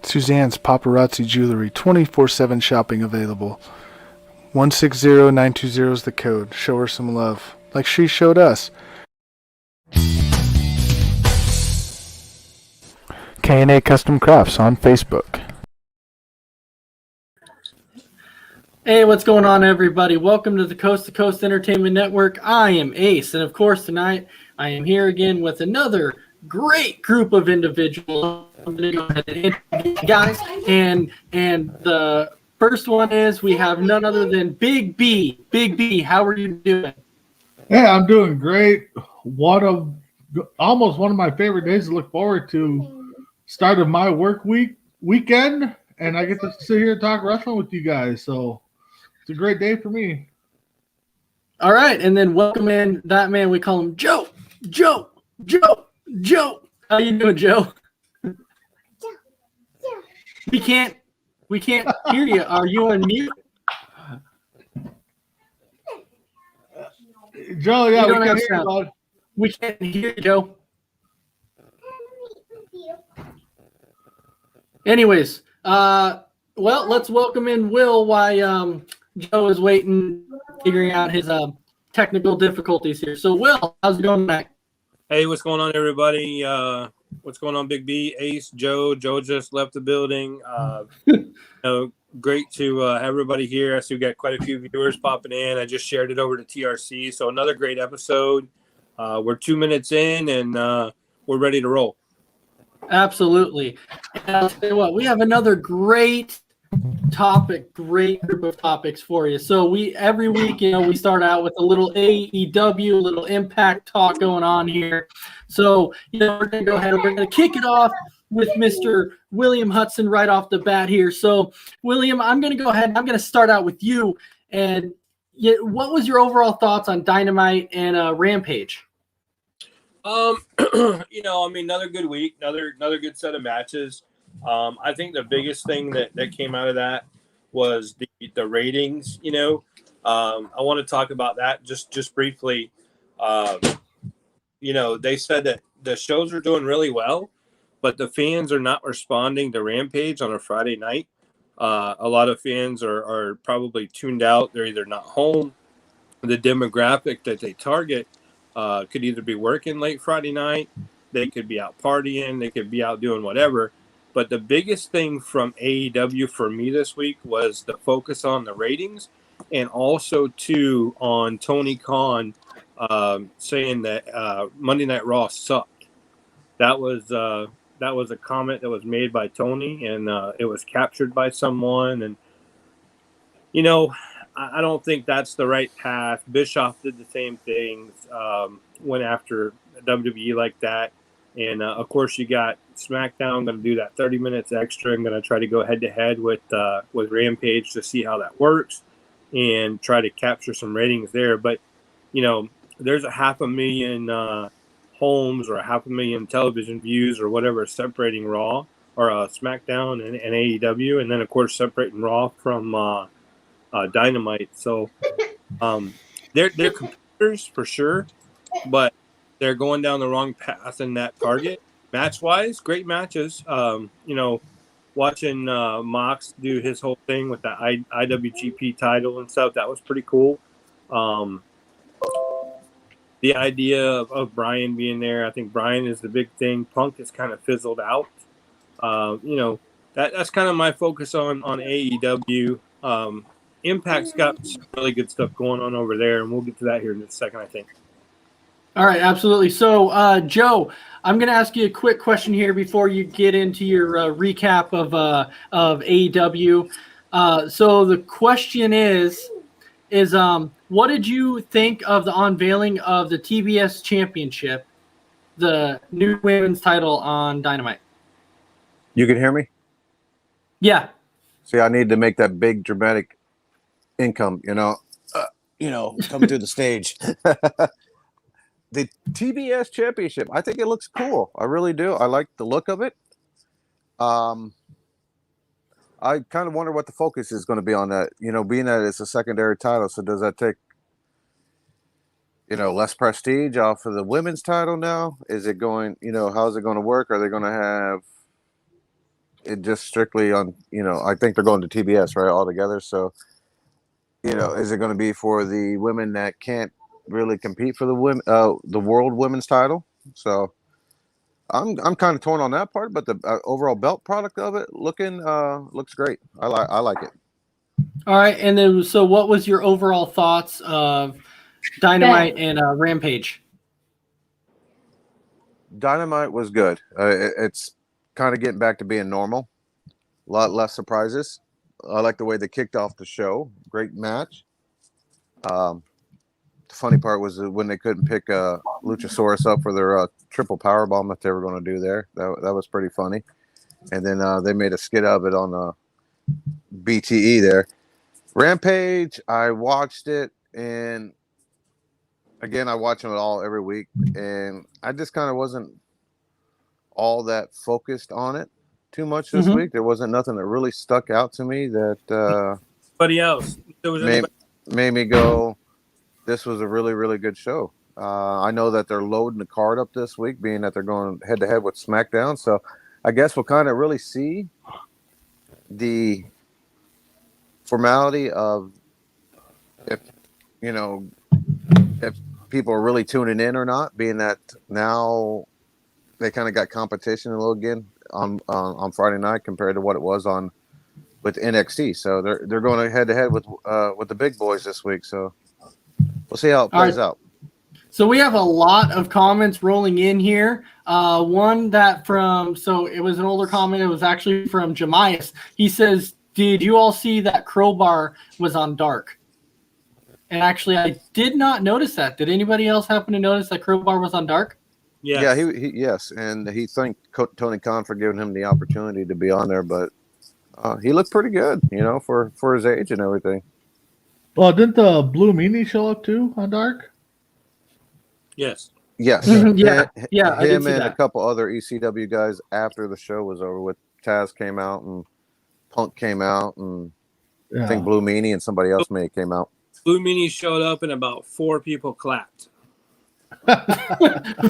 Suzanne's Paparazzi Jewelry, 24/7 shopping available. 160920 is the code. Show her some love, like she showed us. K&A Custom Crafts on Facebook. Hey, what's going on, everybody? Welcome to the Coast to Coast Entertainment Network. I am Ace, and of course, tonight I am here again with another great group of individuals. I'm going to go ahead and introduce you guys, and the first one is we have none other than Big B. Big B, how are you doing? Hey, I'm doing great. Almost one of my favorite days to look forward to. Start of my weekend, and I get to sit here and talk wrestling with you guys. So it's a great day for me. All right, and then welcome in that man. We call him Joe. Joe. How you doing, Joe? We can't hear you. Are you on mute? Joe, yeah, we can hear you, bud. We can't hear you, Joe. Anyways, well, let's welcome in Will while Joe is waiting, figuring out his technical difficulties here. So, Will, how's it going tonight? Hey, what's going on, everybody? What's going on, Big B, Ace, Joe? Joe just left the building. Great to have everybody here. I see we got quite a few viewers popping in. I just shared it over to TRC. So another great episode. We're 2 minutes in, and we're ready to roll. Absolutely. And I'll tell you what, we have another great great group of topics for you. So every week, we start out with a little AEW, a little Impact talk going on here. So, we're going to go ahead and we're going to kick it off with Mr. William Hudson right off the bat here. So, William, I'm going to go ahead and I'm going to start out with you. And what was your overall thoughts on Dynamite and Rampage? Another good week, another good set of matches. I think the biggest thing that came out of that was the ratings. I want to talk about that just briefly. They said that the shows are doing really well, but the fans are not responding to Rampage on a Friday night. A lot of fans are probably tuned out. They're either not home. The demographic that they target could either be working late Friday night, they could be out partying, they could be out doing whatever. But the biggest thing from AEW for me this week was the focus on the ratings, and also too on Tony Khan saying that Monday Night Raw sucked. That was a comment that was made by Tony, and it was captured by someone. And I don't think that's the right path. Bischoff did the same things, went after WWE like that. And, of course, you got SmackDown going to do that 30 minutes extra. I'm going to try to go head-to-head with Rampage to see how that works and try to capture some ratings there. But, there's a 500,000 homes or 500,000 television views or whatever separating Raw or SmackDown and AEW. And then, of course, separating Raw from Dynamite. So they're competitors for sure, but they're going down the wrong path in that target. Match-wise, great matches. Watching Mox do his whole thing with the IWGP title and stuff, that was pretty cool. The idea of Brian being there, I think Brian is the big thing. Punk has kind of fizzled out. That's kind of my focus on AEW. Impact's got some really good stuff going on over there, and we'll get to that here in just a second, I think. All right, absolutely. So, Joe, I'm going to ask you a quick question here before you get into your recap of AEW. So the question is what did you think of the unveiling of the TBS Championship, the new women's title on Dynamite? You can hear me? Yeah. See, I need to make that big dramatic income, coming through the stage. The TBS Championship, I think it looks cool. I really do. I like the look of it. I kind of wonder what the focus is going to be on that. Being that it's a secondary title, so does that take, less prestige off of the women's title now? Is it going, how's it going to work? Are they going to have, it just strictly on, I think they're going to TBS, right, all together. So, is it going to be for the women that can't really compete for the world women's title? So I'm kind of torn on that part, but the overall belt product of it looks great. I like it. All right, and then so what was your overall thoughts of Dynamite and Rampage? Dynamite was good. It's kind of getting back to being normal. A lot less surprises. I like the way they kicked off the show. Great match. The funny part was when they couldn't pick Luchasaurus up for their triple powerbomb that they were going to do there. That was pretty funny. And then they made a skit of it on BTE there. Rampage, I watched it, and again, I watch them all every week, and I just kind of wasn't all that focused on it too much this week. There wasn't nothing that really stuck out to me that Anybody else? made me go, this was a really, really good show. I know that they're loading the card up this week, being that they're going head-to-head with SmackDown, so I guess we'll kind of really see the formality of if people are really tuning in or not, being that now they kind of got competition a little again on Friday night compared to what it was with NXT. So they're going head to head with the big boys this week. So we'll see how it plays out. So we have a lot of comments rolling in here. One that so it was an older comment. It was actually from Jemias. He says, "Did you all see that Crowbar was on Dark?" And actually, I did not notice that. Did anybody else happen to notice that Crowbar was on Dark? Yes. Yeah, yes, and he thanked Tony Khan for giving him the opportunity to be on there, but he looked pretty good, for his age and everything. Well, didn't the Blue Meanie show up too on Dark? Yes. Yeah. I did Him see and that. a couple other ECW guys after the show was over with. Taz came out and Punk came out, and I think Blue Meanie and somebody else may have came out. Blue Meanie showed up and about 4 people clapped.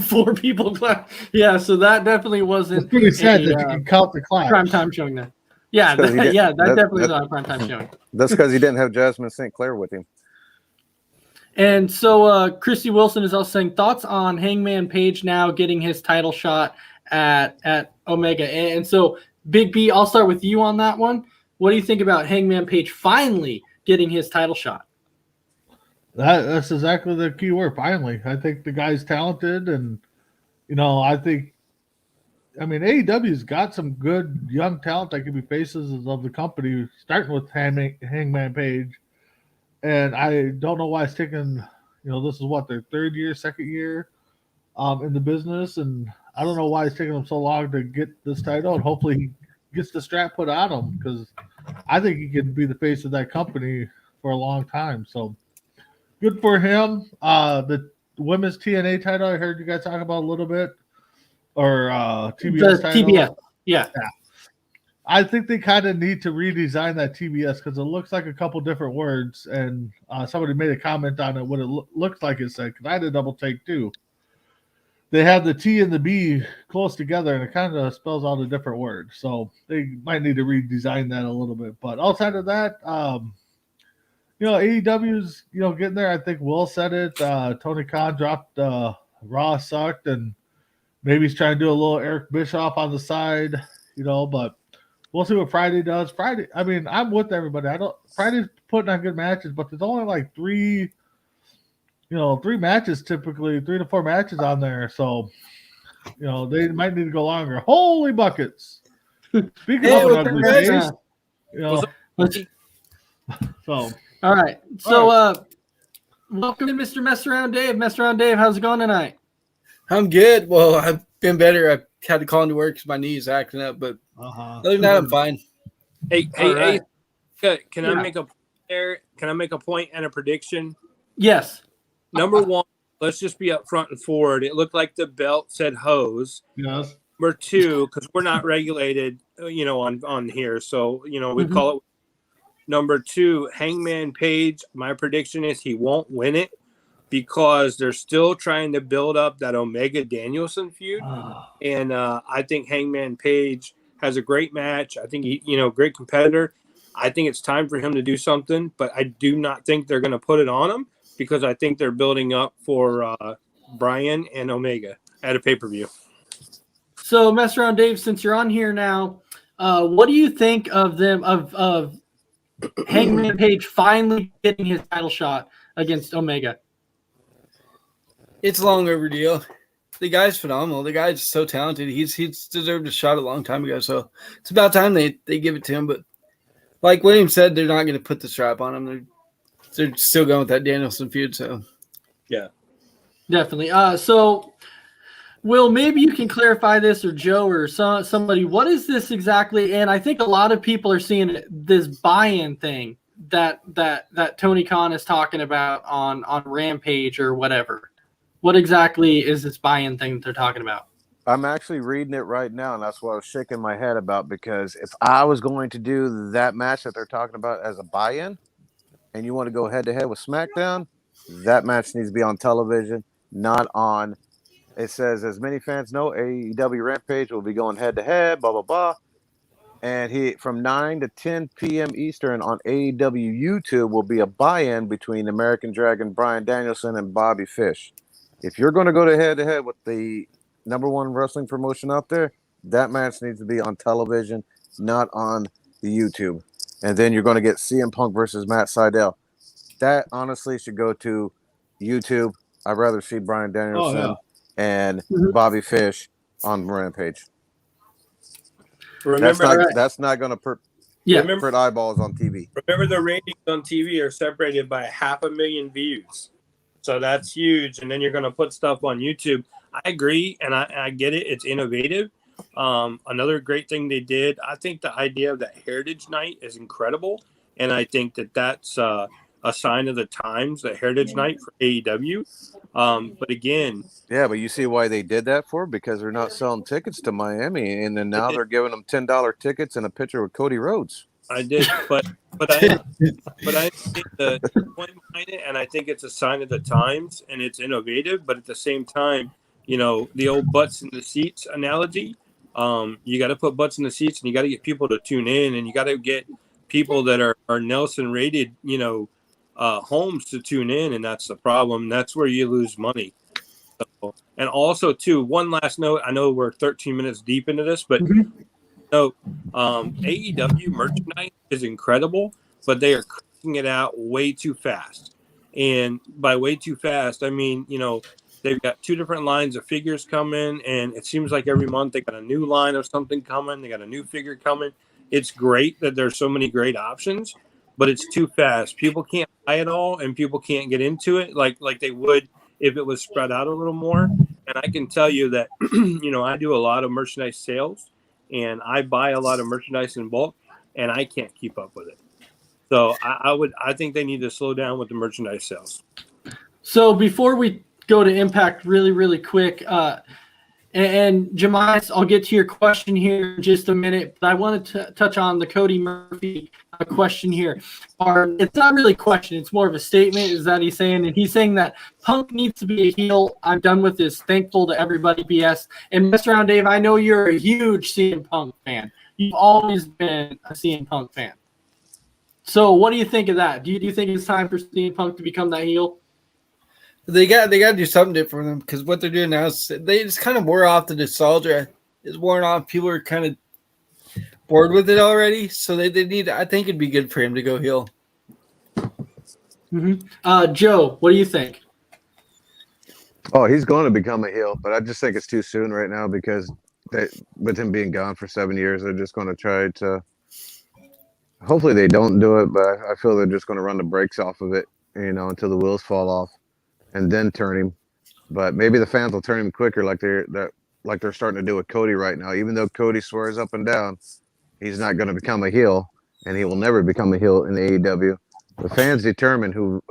4 people clapped. Yeah, so that definitely wasn't. It's pretty sad that you can count the claps. Prime time showing that. Yeah, that definitely is not a prime time showing. That's because he didn't have Jasmine St. Clair with him. And so Christy Wilson is also saying thoughts on Hangman Page now getting his title shot at Omega. And so Big B, I'll start with you on that one. What do you think about Hangman Page finally getting his title shot? That's exactly the key word. Finally, I think the guy's talented, and AEW's got some good young talent that could be faces of the company, starting with Hangman Page. And I don't know why it's taken, this is what, their second year in the business. And I don't know why it's taking them so long to get this title. And hopefully he gets the strap put on him, because I think he can be the face of that company for a long time. So good for him. The women's TNA title, I heard you guys talk about a little bit. Or TBS title. TBS, yeah. I think they kind of need to redesign that TBS, because it looks like a couple different words, and somebody made a comment on it what it looks like it said, because I had a double take too. They have the T and the B close together, and it kind of spells out a different word. So they might need to redesign that a little bit. But outside of that, AEW's getting there. I think Will said it. Tony Khan dropped Raw sucked, and maybe he's trying to do a little Eric Bischoff on the side, but we'll see what Friday does. I'm with everybody. Friday's putting on good matches, but there's only like 3 matches typically, 3 to 4 matches on there. So, they might need to go longer. Holy buckets. Speaking of an ugly face, so. All right. So, welcome to Mr. Mess Around Dave. Mess Around Dave, how's it going tonight? I'm good. Well, I've been better. I had to call into work because my knee is acting up, but other than that, I'm fine. Hey, can I make a point there? Can I make a point and a prediction? Yes. Number one, let's just be up front and forward. It looked like the belt said hose. Yes. Number two, because we're not regulated, on here, so we call it. Number two, Hangman Page. My prediction is he won't win it, because they're still trying to build up that Omega Danielson feud. And I think Hangman Page has a great match. I think he, great competitor. I think it's time for him to do something, but I do not think they're going to put it on him because I think they're building up for Brian and Omega at a pay-per-view. So, Mess Around Dave, since you're on here now, what do you think of them of Hangman Page finally getting his title shot against Omega? It's long overdue. The guy's phenomenal. The guy's so talented. He's deserved a shot a long time ago. So it's about time they give it to him. But like William said, they're not going to put the strap on him. They're still going with that Danielson feud. So yeah, definitely. So Will, maybe you can clarify this, or Joe, or somebody. What is this exactly? And I think a lot of people are seeing this buy-in thing that Tony Khan is talking about on Rampage or whatever. What exactly is this buy-in thing that they're talking about? I'm actually reading it right now, and that's what I was shaking my head about, because if I was going to do that match that they're talking about as a buy-in, and you want to go head-to-head with SmackDown, that match needs to be on television, not on. It says, as many fans know, AEW Rampage will be going head-to-head, blah, blah, blah. And from 9 to 10 p.m. Eastern on AEW YouTube will be a buy-in between American Dragon Bryan Danielson and Bobby Fish. If you're going to go head-to-head with the number one wrestling promotion out there, that match needs to be on television, not on the YouTube. And then you're going to get CM Punk versus Matt Sydal. That honestly should go to YouTube. I'd rather see Bryan Danielson and Bobby Fish on Rampage. Remember, that's not going to put eyeballs on TV. Remember, the ratings on TV are separated by 500,000 views. So that's huge. And then you're going to put stuff on YouTube. I agree, and I get it. It's innovative. Another great thing they did, I think the idea of that Heritage Night is incredible. And I think that's a sign of the times, the Heritage Night for AEW. But again. Yeah, but you see why they did that for? Because they're not selling tickets to Miami. And then now they're giving them $10 tickets and a picture with Cody Rhodes. I did, but I think the point behind it, and I think it's a sign of the times, and it's innovative. But at the same time, the old butts in the seats analogy. You got to put butts in the seats, and you got to get people to tune in, and you got to get people that are Nelson rated, homes to tune in, and that's the problem. That's where you lose money. So, and also, too, one last note. I know we're 13 minutes deep into this, but. So, AEW merchandise is incredible, but they are cranking it out way too fast. And by way too fast, I mean, they've got 2 different lines of figures coming, and it seems like every month they got a new line of something coming. They got a new figure coming. It's great that there's so many great options, but it's too fast. People can't buy it all, and people can't get into it like they would if it was spread out a little more. And I can tell you that, I do a lot of merchandise sales. And I buy a lot of merchandise in bulk, and I can't keep up with it. So I think they need to slow down with the merchandise sales. So before we go to Impact really, really quick, and Jemias, I'll get to your question here in just a minute, but I wanted to touch on the Cody Murphy question here. It's not really a question, it's more of a statement, is that he's saying that Punk needs to be a heel. I'm done with this thankful to everybody BS. And Mr. Round Dave, I know you're a huge CM Punk fan. You've always been a CM Punk fan. So what do you think of that? Do you think it's time for CM Punk to become that heel? They got to do something different for them, because what they're doing now is they just kind of wore off. The nostalgia is worn off. People are kind of bored with it already, so they need. I think it'd be good for him to go heel. Mm-hmm. Joe, what do you think? Oh, he's going to become a heel, but I just think it's too soon right now, because with him being gone for 7 years, they're just going to try to. Hopefully, they don't do it, but I feel they're just going to run the brakes off of it, until the wheels fall off. And then turn him, but maybe the fans will turn him quicker, like they're starting to do with Cody right now. Even though Cody swears up and down, he's not going to become a heel, and he will never become a heel in AEW. The fans determine who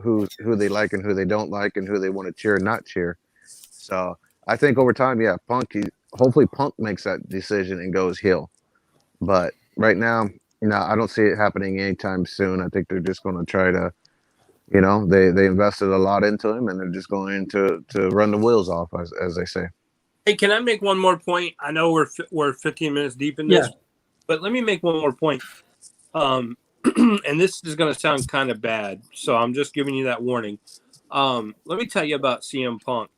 they like and who they don't like, and who they want to cheer and not cheer. So I think over time, hopefully Punk makes that decision and goes heel. But right now, I don't see it happening anytime soon. I think they're just going to try to. They invested a lot into him, and they're just going to run the wheels off, as they say. Hey, can I make one more point? I know we're 15 minutes deep in this. But let me make one more point. And this is going to sound kind of bad, so I'm just giving you that warning. Let me tell you about CM Punk.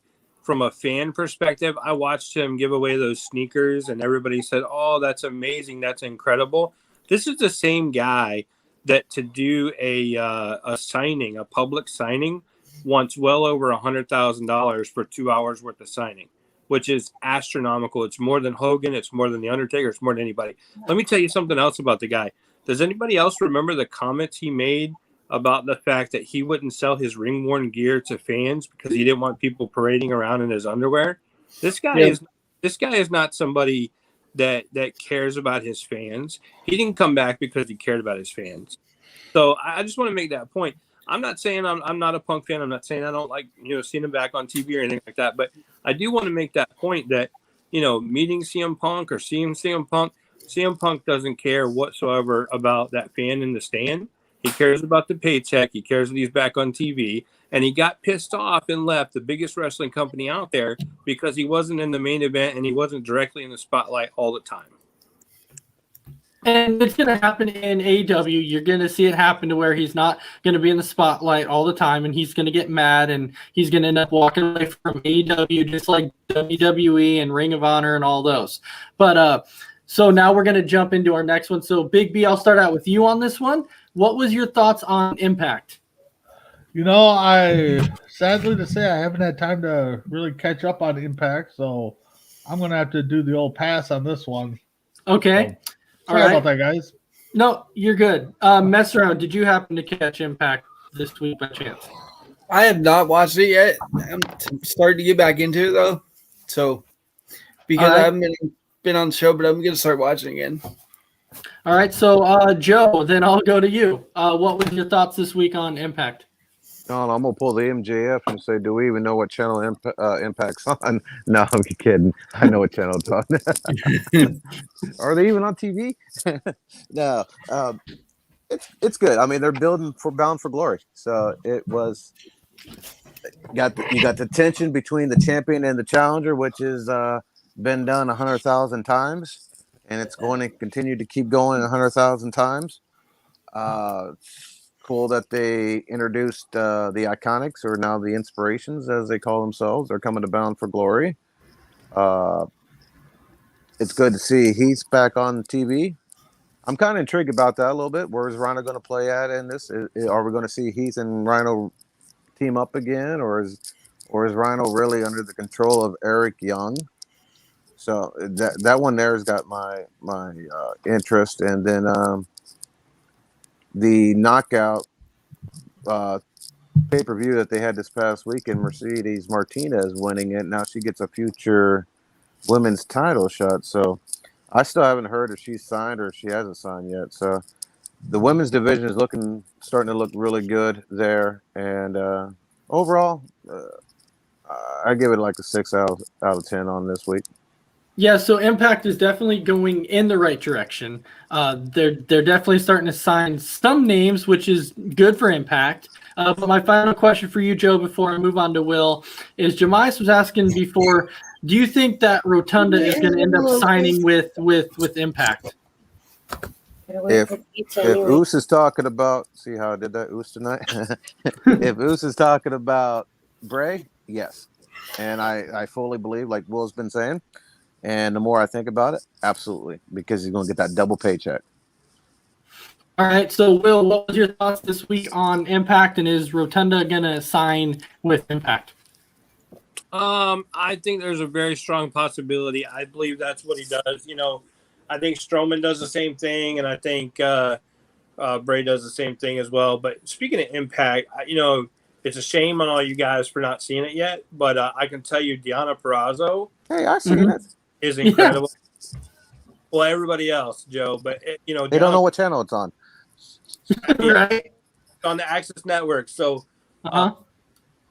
From a fan perspective, I watched him give away those sneakers, and everybody said, "Oh, that's amazing! That's incredible." This is the same guy that to do a signing, a public signing, wants well over $100,000 for 2 hours worth of signing, which is astronomical. It's more than Hogan. It's more than the Undertaker. It's more than anybody. Let me tell you something else about the guy. Does anybody else remember the comments he made about the fact that he wouldn't sell his ring-worn gear to fans because he didn't want people parading around in his underwear? This guy is not somebody that cares about his fans. He didn't come back because he cared about his fans. So I just want to make that point. I'm not saying I'm not a Punk fan. I'm not saying I don't like seeing him back on TV or anything like that. But I do want to make that point that meeting CM Punk or seeing CM Punk doesn't care whatsoever about that fan in the stand. He cares about the paycheck. He cares that he's back on TV. And he got pissed off and left the biggest wrestling company out there because he wasn't in the main event and he wasn't directly in the spotlight all the time. And it's going to happen in AEW. You're going to see it happen to where he's not going to be in the spotlight all the time, and he's going to get mad, and he's going to end up walking away from AEW just like WWE and Ring of Honor and all those. But so now we're going to jump into our next one. So Big B, I'll start out with you on this one. What was your thoughts on Impact? I sadly to say I haven't had time to really catch up on Impact, so I'm going to have to do the old pass on this one. Okay. So, sorry about that, guys. No, you're good. Mess around. Did you happen to catch Impact this week by chance? I have not watched it yet. I'm starting to get back into it though. So because I haven't been on the show, but I'm going to start watching again. All right. So Joe, then I'll go to you. What was your thoughts this week on Impact? No, I'm gonna pull the MJF and say, do we even know what channel Impact's on? No, I'm kidding. I know what channel it's on. Are they even on TV? No, it's good. I mean, they're building for Bound for Glory, so it was. You got the tension between the champion and the challenger, which has been done 100,000 times, and it's going to continue to keep going 100,000 times. Cool that they introduced the Iconics, or now the Inspirations, as they call themselves. They're coming to Bound for Glory. It's good to see Heath's back on TV. I'm kind of intrigued about that a little bit. Where is Rhino going to play at in this? Are we going to see Heath and Rhino team up again, or is Rhino really under the control of Eric Young? So that one there has got my interest, and then the knockout pay-per-view that they had this past weekend, Mercedes Martinez winning it. Now she gets a future women's title shot. So I still haven't heard if she's signed or if she hasn't signed yet. So the women's division is starting to look really good there. And overall, I give it like a 6 out of 10 on this week. Yeah, so Impact is definitely going in the right direction. They're definitely starting to sign some names, which is good for Impact. But my final question for you, Joe, before I move on to Will, is Jemias was asking before, do you think that Rotunda is going to end up signing with Impact? If Oos is talking about, see how I did that Oos tonight? If Oos is talking about Bray, yes. And I fully believe, like Will's been saying, and the more I think about it, absolutely, because he's going to get that double paycheck. All right, so Will, what was your thoughts this week on Impact, and is Rotunda going to sign with Impact? I think there's a very strong possibility. I believe that's what he does. I think Strowman does the same thing, and I think Bray does the same thing as well. But speaking of Impact, it's a shame on all you guys for not seeing it yet. But I can tell you, Deonna Purrazzo. Hey, I've seen it. Is incredible. Yeah. Well, everybody else, Joe, but they don't know what channel it's on. Right. On the Access Network. So, Deonna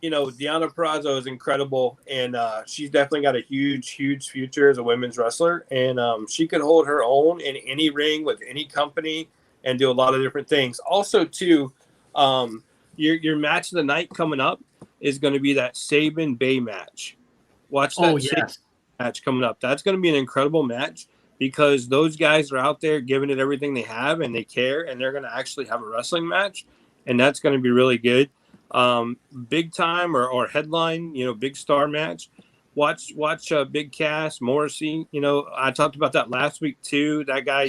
Purrazzo is incredible, and she's definitely got a huge, huge future as a women's wrestler, and she could hold her own in any ring with any company and do a lot of different things. Also, too, your match of the night coming up is going to be that Sabin Bay match. Watch that. Yes. Match coming up. That's going to be an incredible match because those guys are out there giving it everything they have and they care, and they're going to actually have a wrestling match, and that's going to be really good. Big time or headline, big star match. Watch Big Cass, Morrissey. I talked about that last week too. That guy,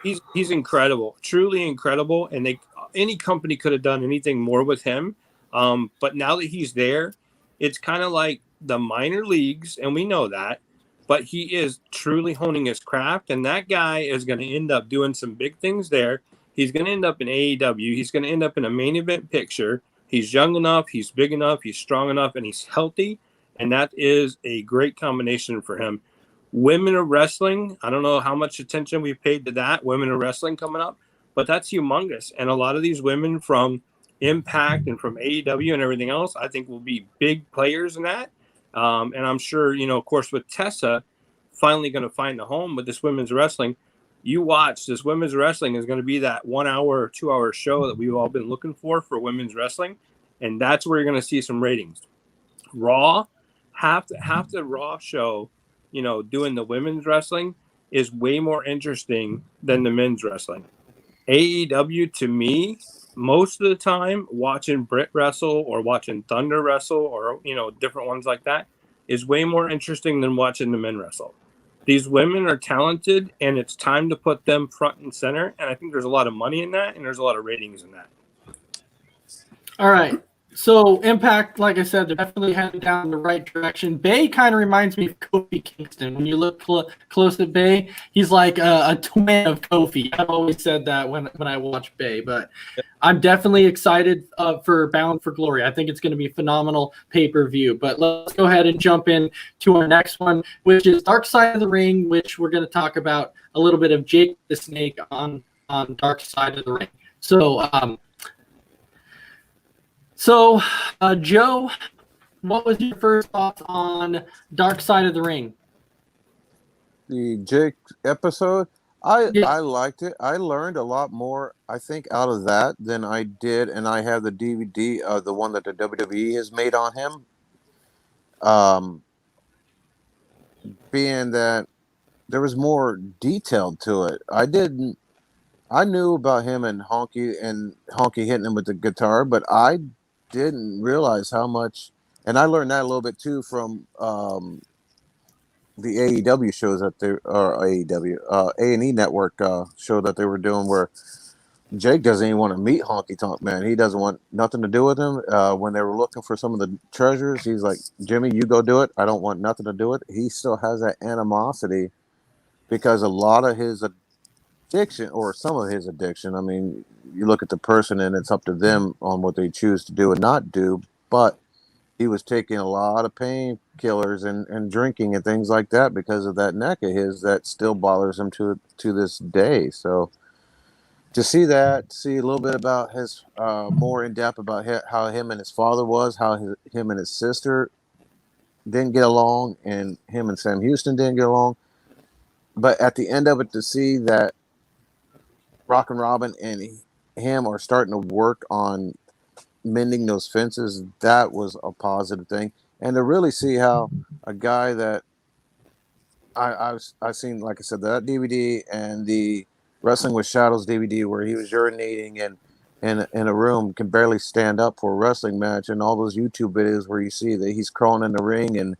he's incredible, truly incredible, and any company could have done anything more with him. But now that he's there, it's kind of like the minor leagues, and we know that. But he is truly honing his craft, and that guy is going to end up doing some big things there. He's going to end up in AEW. He's going to end up in a main event picture. He's young enough, he's big enough, he's strong enough, and he's healthy, and that is a great combination for him. Women of wrestling, I don't know how much attention we've paid to that, women of wrestling coming up, but that's humongous. And a lot of these women from Impact and from AEW and everything else, I think will be big players in that. And I'm sure, of course, with Tessa finally going to find a home with this women's wrestling, you watch, this women's wrestling is going to be that 1 hour or 2 hour show that we've all been looking for women's wrestling. And that's where you're going to see some ratings. Raw, half the Raw show, doing the women's wrestling is way more interesting than the men's wrestling. AEW, to me, most of the time, watching Britt wrestle or watching Thunder wrestle or, different ones like that is way more interesting than watching the men wrestle. These women are talented, and it's time to put them front and center. And I think there's a lot of money in that, and there's a lot of ratings in that. All right. So Impact, like I said, they're definitely heading down the right direction. Bay kind of reminds me of Kofi Kingston. When you look close at Bay, he's like a twin of Kofi. I've always said that when I watch Bay, but I'm definitely excited for Bound for Glory. I think it's going to be a phenomenal pay-per-view. But let's go ahead and jump in to our next one, which is Dark Side of the Ring, which we're going to talk about a little bit of Jake the Snake on Dark Side of the Ring. So, Joe, what was your first thoughts on Dark Side of the Ring? The Jake episode, I liked it. I learned a lot more, I think, out of that than I did, and I have the DVD of the one that the WWE has made on him. Being that there was more detailed to it. I knew about him and Honky hitting him with the guitar, but I didn't realize how much, and I learned that a little bit too from the AEW shows that A&E Network show that they were doing, where Jake doesn't even want to meet Honky Tonk Man. He doesn't want nothing to do with him. When they were looking for some of the treasures, he's like, Jimmy, you go do it. I don't want nothing to do with it. He still has that animosity because a lot of his addiction, or some of his addiction, I mean, you look at the person and it's up to them on what they choose to do and not do, but he was taking a lot of painkillers and drinking and things like that because of that neck of his that still bothers him to this day. So to see a little bit about his more in depth about how him and his father was, how him and his sister didn't get along, and him and Sam Houston didn't get along, but at the end of it, to see that Rockin' Robin and him are starting to work on mending those fences, that was a positive thing. And to really see how a guy that I've seen, like I said, that DVD and the Wrestling with Shadows DVD where he was urinating and in a room, can barely stand up for a wrestling match, and all those YouTube videos where you see that he's crawling in the ring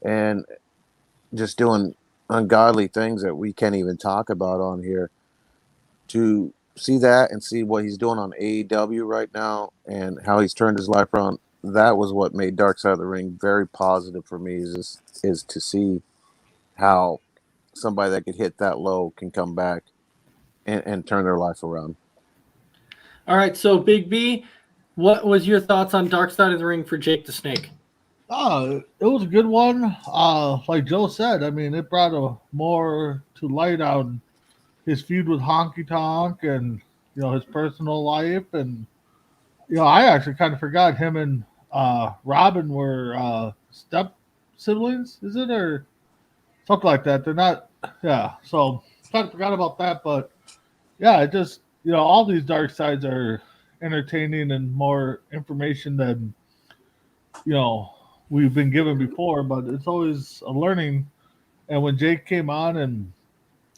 and just doing ungodly things that we can't even talk about on here. To see that and see what he's doing on AEW right now and how he's turned his life around, that was what made Dark Side of the Ring very positive for me, is to see how somebody that could hit that low can come back and turn their life around. All right, so Big B, what was your thoughts on Dark Side of the Ring for Jake the Snake? It was a good one. Like Joe said, I mean, it brought more to light on his feud with Honky Tonk and, his personal life. And, I actually kind of forgot him and Robin were step siblings, is it? Or something like that. They're not, yeah. So kind of forgot about that. But, yeah, it just, all these dark sides are entertaining and more information than, we've been given before. But it's always a learning. And when Jake came on and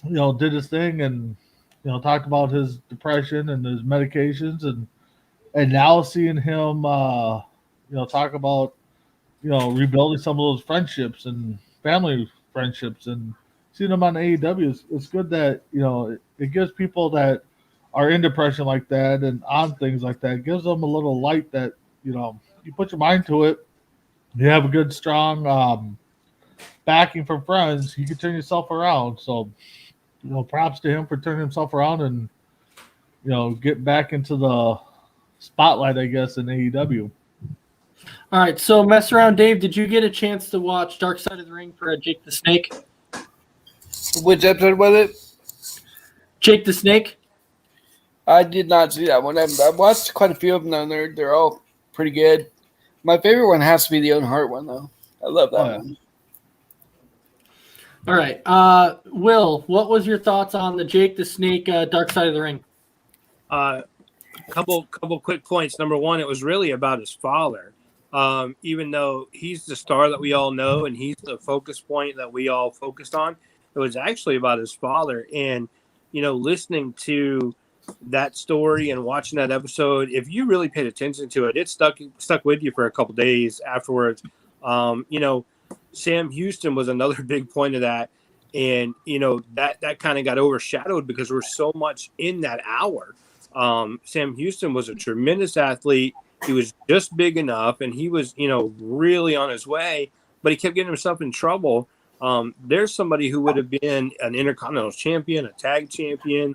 did his thing and talked about his depression and his medications and now seeing him talk about rebuilding some of those friendships and family friendships and seeing them on AEW it's good that it gives people that are in depression like that and on things like that, it gives them a little light that you put your mind to it, you have a good strong backing from friends, you can turn yourself around. So props to him for turning himself around and get back into the spotlight, I guess, in AEW. All right, so mess around, Dave. Did you get a chance to watch Dark Side of the Ring for Jake the Snake? Which episode was it? Jake the Snake. I did not see that one. I've watched quite a few of them, and they're all pretty good. My favorite one has to be the Owen Hart one, though. I love that one. All right, Will, what was your thoughts on the Jake the Snake Dark Side of the Ring? Couple quick points. Number one, it was really about his father. Even though he's the star that we all know and he's the focus point that we all focused on, it was actually about his father. And listening to that story and watching that episode, if you really paid attention to it, it stuck with you for a couple days afterwards. Sam Houston was another big point of that, and that kind of got overshadowed because we're so much in that hour. Sam Houston was a tremendous athlete. He was just big enough, and he was really on his way, but he kept getting himself in trouble. There's somebody who would have been an Intercontinental Champion, a Tag Champion,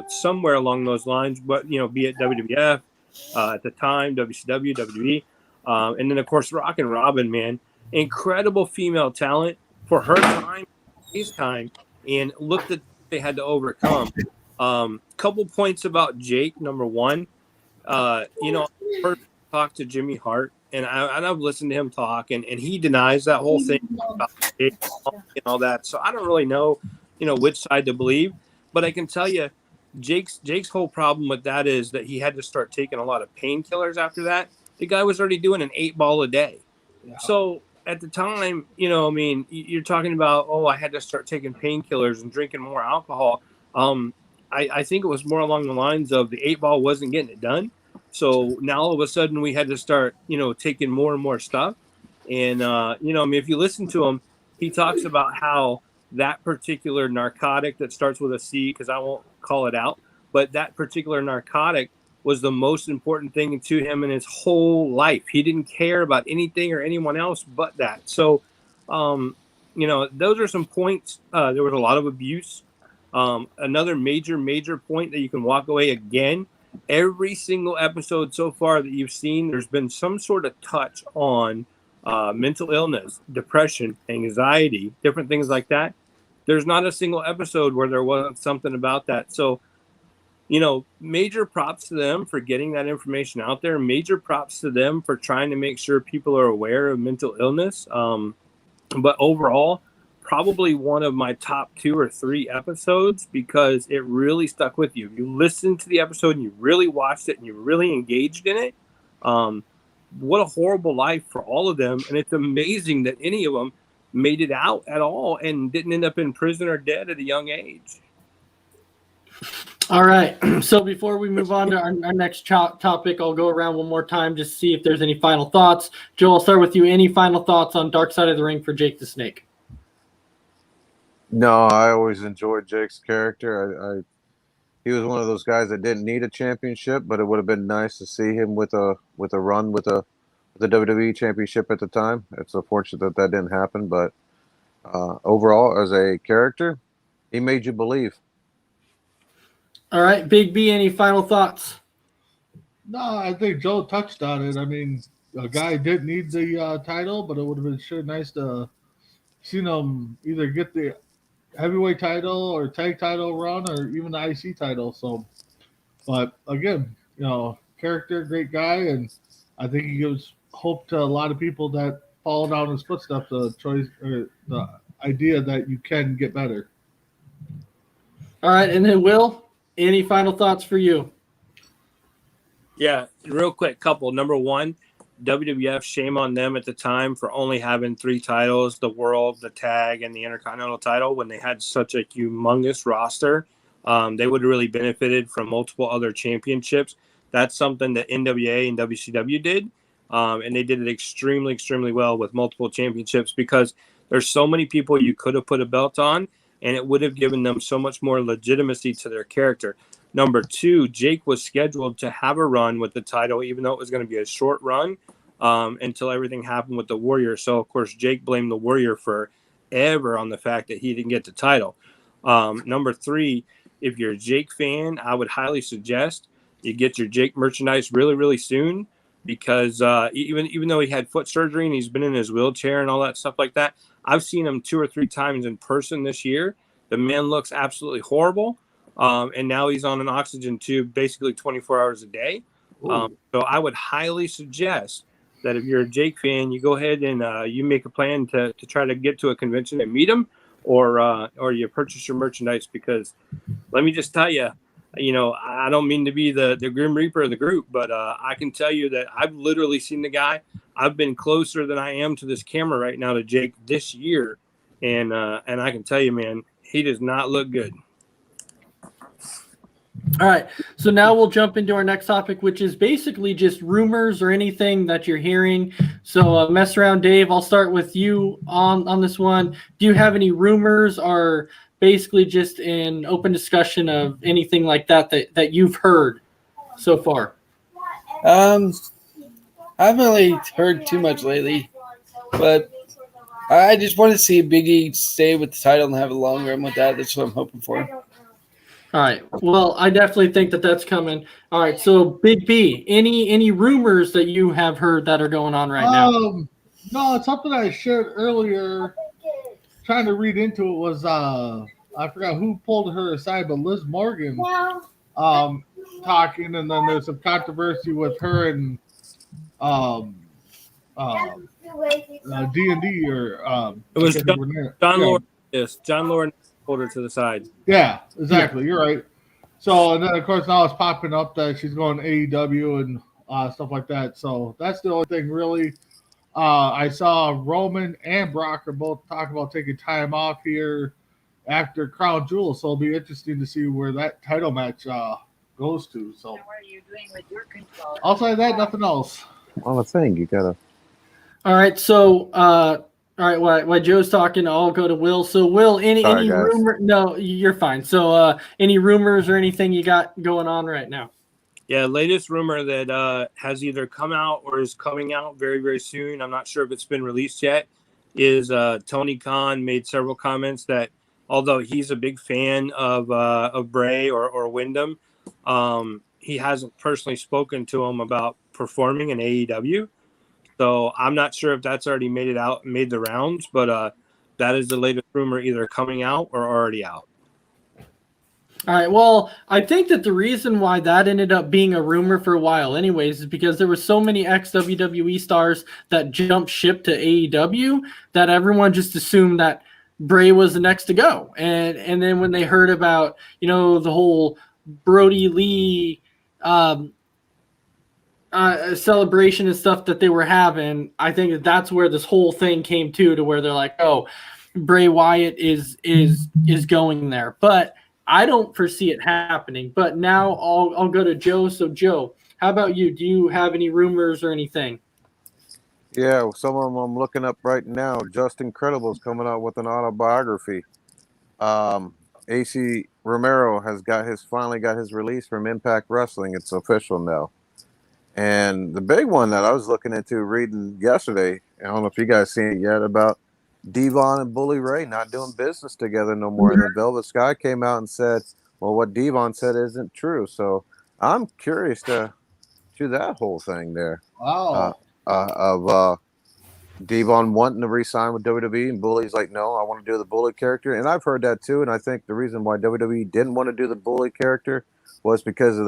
somewhere along those lines, but be it WWF at the time, WCW, WWE, and then of course Rockin' Robin, man, incredible female talent for her time, his time, and look that they had to overcome. Couple points about Jake. Number one, first talked to Jimmy Hart, and I've listened to him talk, and he denies that whole thing about Jake and all that. So I don't really know, which side to believe, but I can tell you, Jake's whole problem with that is that he had to start taking a lot of painkillers after that. The guy was already doing an 8-ball a day. Yeah. So at the time, you're talking about, I had to start taking painkillers and drinking more alcohol. I think it was more along the lines of the 8-ball wasn't getting it done. So now all of a sudden we had to start, taking more and more stuff. And, if you listen to him, he talks about how that particular narcotic that starts with a C, because I won't call it out, but that particular narcotic was the most important thing to him in his whole life. He didn't care about anything or anyone else but that. So, those are some points. There was a lot of abuse. Another major point that you can walk away again, every single episode so far that you've seen, there's been some sort of touch on mental illness, depression, anxiety, different things like that. There's not a single episode where there wasn't something about that. So, major props to them for getting that information out there. Major props to them for trying to make sure people are aware of mental illness. But overall, probably one of my top 2 or 3 episodes because it really stuck with you. You listened to the episode and you really watched it and you really engaged in it. What a horrible life for all of them. And it's amazing that any of them made it out at all and didn't end up in prison or dead at a young age. All right. So before we move on to our next topic, I'll go around one more time just to see if there's any final thoughts. Joe, I'll start with you. Any final thoughts on Dark Side of the Ring for Jake the Snake? No, I always enjoyed Jake's character. He was one of those guys that didn't need a championship, but it would have been nice to see him with a run with the WWE championship at the time. It's unfortunate that didn't happen, but overall, as a character, he made you believe. All right, Big B, any final thoughts? No, I think Joe touched on it. I mean, a guy didn't need the title, but it would have been sure nice to see him either get the heavyweight title or tag title run or even the IC title. So, but again, character, great guy, and I think he gives hope to a lot of people that follow down his footsteps. The idea that you can get better. All right, and then Will, any final thoughts for you? Yeah, real quick, couple. Number one, WWF, shame on them at the time for only having 3 titles, the world, the tag, and the Intercontinental title, when they had such a humongous roster. They would have really benefited from multiple other championships. That's something that NWA and WCW did. And they did it extremely, extremely well with multiple championships, because there's so many people you could have put a belt on, and it would have given them so much more legitimacy to their character. Number 2, Jake was scheduled to have a run with the title, even though it was going to be a short run, until everything happened with the Warrior. So, of course, Jake blamed the Warrior forever on the fact that he didn't get the title. Number 3, if you're a Jake fan, I would highly suggest you get your Jake merchandise really, really soon, because even though he had foot surgery and he's been in his wheelchair and all that stuff like that, I've seen him 2 or 3 times in person this year. The man looks absolutely horrible. And now he's on an oxygen tube basically 24 hours a day. So I would highly suggest that if you're a Jake fan, you go ahead and you make a plan to try to get to a convention and meet him, or you purchase your merchandise, because let me just tell you, I don't mean to be the Grim Reaper of the group, but I can tell you that I've literally seen the guy. I've been closer than I am to this camera right now to Jake this year. And I can tell you, man, he does not look good. All right, so now we'll jump into our next topic, which is basically just rumors or anything that you're hearing. So mess around, Dave. I'll start with you on this one. Do you have any rumors, or basically just an open discussion of anything like that you've heard so far? I haven't really heard too much lately, but I just want to see Big E stay with the title and have a long run with that. That's what I'm hoping for. All right. Well, I definitely think that's coming. All right. So, Big B, any rumors that you have heard that are going on right now? No, it's something I shared earlier. Trying to read into it was I forgot who pulled her aside, but Liz Morgan talking, and then there's some controversy with her and D&D or it was John yeah. Lord. Yes, John Lord pulled her to the side. Yeah, exactly. You're right. So, and then of course now it's popping up that she's going to AEW and stuff like that. So that's the only thing really. I saw Roman and Brock are both talking about taking time off here after Crown Jewel. So it'll be interesting to see where that title match goes to. So what are you doing with your control? outside of that, nothing else. Well, I think you gotta. All right. So, all right. While Joe's talking, I'll go to Will. So, Will, any Sorry, guys. rumor? No, you're fine. So, any rumors or anything you got going on right now? Yeah, latest rumor that has either come out or is coming out very, very soon, I'm not sure if it's been released yet, is Tony Khan made several comments that although he's a big fan of Bray or Wyndham, he hasn't personally spoken to him about performing in AEW. So I'm not sure if that's already made the rounds, but that is the latest rumor either coming out or already out. All right. Well, I think that the reason why that ended up being a rumor for a while anyways is because there were so many ex-WWE stars that jumped ship to AEW that everyone just assumed that Bray was the next to go. And then when they heard about, the whole Brody Lee celebration and stuff that they were having, I think that's where this whole thing came to where they're like, oh, Bray Wyatt is going there. But I don't foresee it happening, but now I'll go to Joe. So, Joe, how about you? Do you have any rumors or anything? Yeah, some of them I'm looking up right now. Just Incredible's coming out with an autobiography. AC Romero has finally got his release from Impact Wrestling. It's official now. And the big one that I was looking into reading yesterday, I don't know if you guys seen it yet, about Devon and Bully Ray not doing business together no more. And the Velvet Sky came out and said, well, what Devon said isn't true. So I'm curious to that whole thing there. Wow. Of Devon wanting to re-sign with WWE, and Bully's like, no, I want to do the Bully character. And I've heard that too. And I think the reason why WWE didn't want to do the Bully character was because of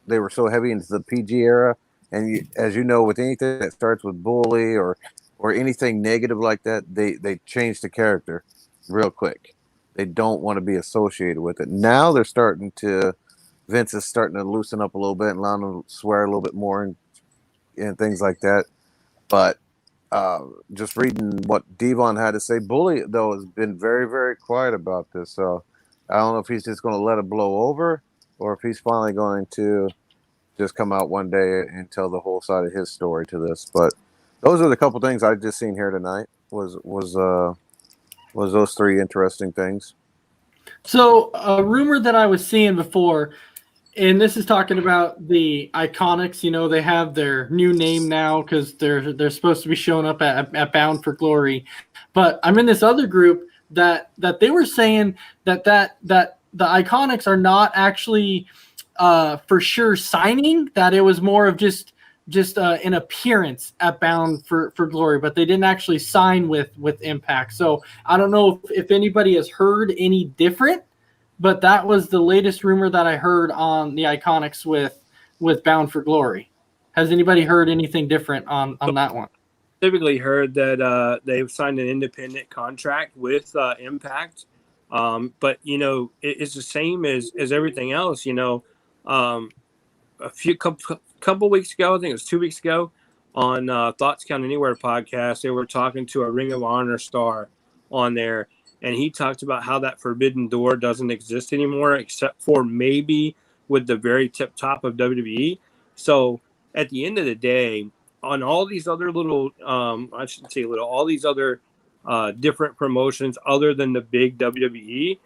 they were so heavy into the PG era. And as you know, with anything that starts with Bully or anything negative like that, they change the character real quick. They don't want to be associated with it. Now Vince is starting to loosen up a little bit and allow them to swear a little bit more. And and things like that. But just reading what Devon had to say, Bully though has been very, very quiet about this. So I don't know if he's just going to let it blow over, or if he's finally going to just come out one day and tell the whole side of his story to this. But those are the couple things I just seen here tonight. Was those three interesting things? So a rumor that I was seeing before, and this is talking about the Iconics. You know, they have their new name now because they're supposed to be showing up at Bound for Glory. But I'm in this other group that they were saying that the Iconics are not actually for sure signing. That it was more of just an appearance at Bound for Glory, but they didn't actually sign with Impact. So I don't know if anybody has heard any different. But that was the latest rumor that I heard on the Iconics with Bound for Glory. Has anybody heard anything different on that one? Typically heard that they've signed an independent contract with Impact, but you know it's the same as everything else. You know, a couple weeks ago, I think it was 2 weeks ago, on Thoughts Count Anywhere podcast, they were talking to a Ring of Honor star on there. And he talked about how that forbidden door doesn't exist anymore, except for maybe with the very tip top of WWE. So at the end of the day, on all these other little, I shouldn't say little, all these other different promotions other than the big WWE,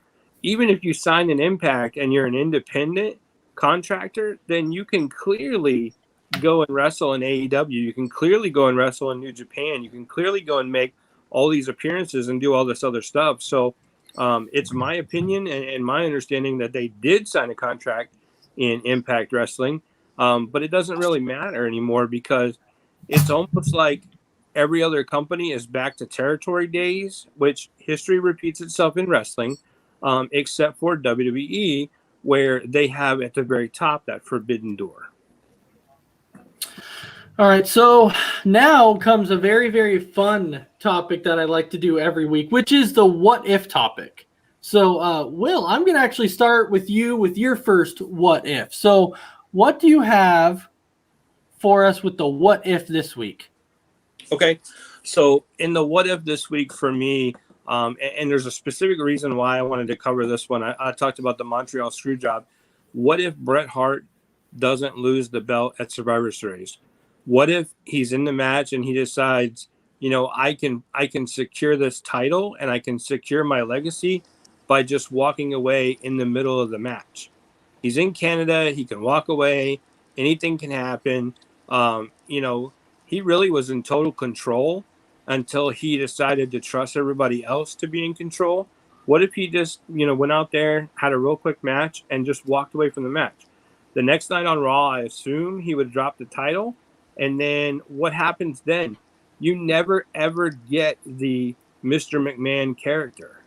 even if you sign an Impact and you're an independent contractor, then you can clearly go and wrestle in AEW. You can clearly go and wrestle in New Japan. You can clearly go and make all these appearances and do all this other stuff. So it's my opinion and my understanding that they did sign a contract in Impact Wrestling, but it doesn't really matter anymore because it's almost like every other company is back to territory days, which history repeats itself in wrestling, except for WWE, where they have at the very top that forbidden door. All right, so now comes a very, very fun topic that I like to do every week, which is the what if topic. So, Will, I'm going to actually start with you with your first what if. So, what do you have for us with the what if this week? Okay, so in the what if this week for me, and there's a specific reason why I wanted to cover this one. I talked about the Montreal Screwjob. What if Bret Hart doesn't lose the belt at Survivor Series? What if he's in the match and he decides, you know, I can secure this title and I can secure my legacy by just walking away in the middle of the match? He's in Canada. He can walk away. Anything can happen. You know, he really was in total control until he decided to trust everybody else to be in control. What if he just, you know, went out there, had a real quick match, and just walked away from the match? The next night on Raw, I assume he would drop the title. And then what happens then? You never, ever get the Mr. McMahon character.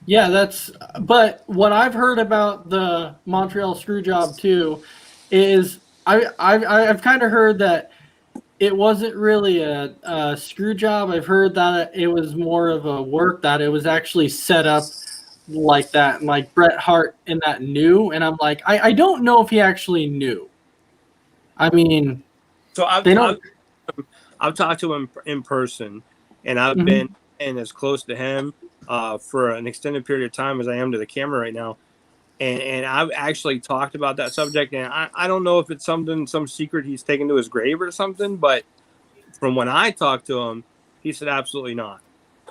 Yeah, but what I've heard about the Montreal Screwjob too is I've kind of heard that it wasn't really a screw job. I've heard that it was more of a work, that it was actually set up like that. And like Bret Hart and that knew. And I'm like, I don't know if he actually knew. I mean, so I've talked to him in person, and I've been in as close to him for an extended period of time as I am to the camera right now. And I've actually talked about that subject, and I don't know if it's some secret he's taken to his grave or something, but from when I talked to him, he said absolutely not.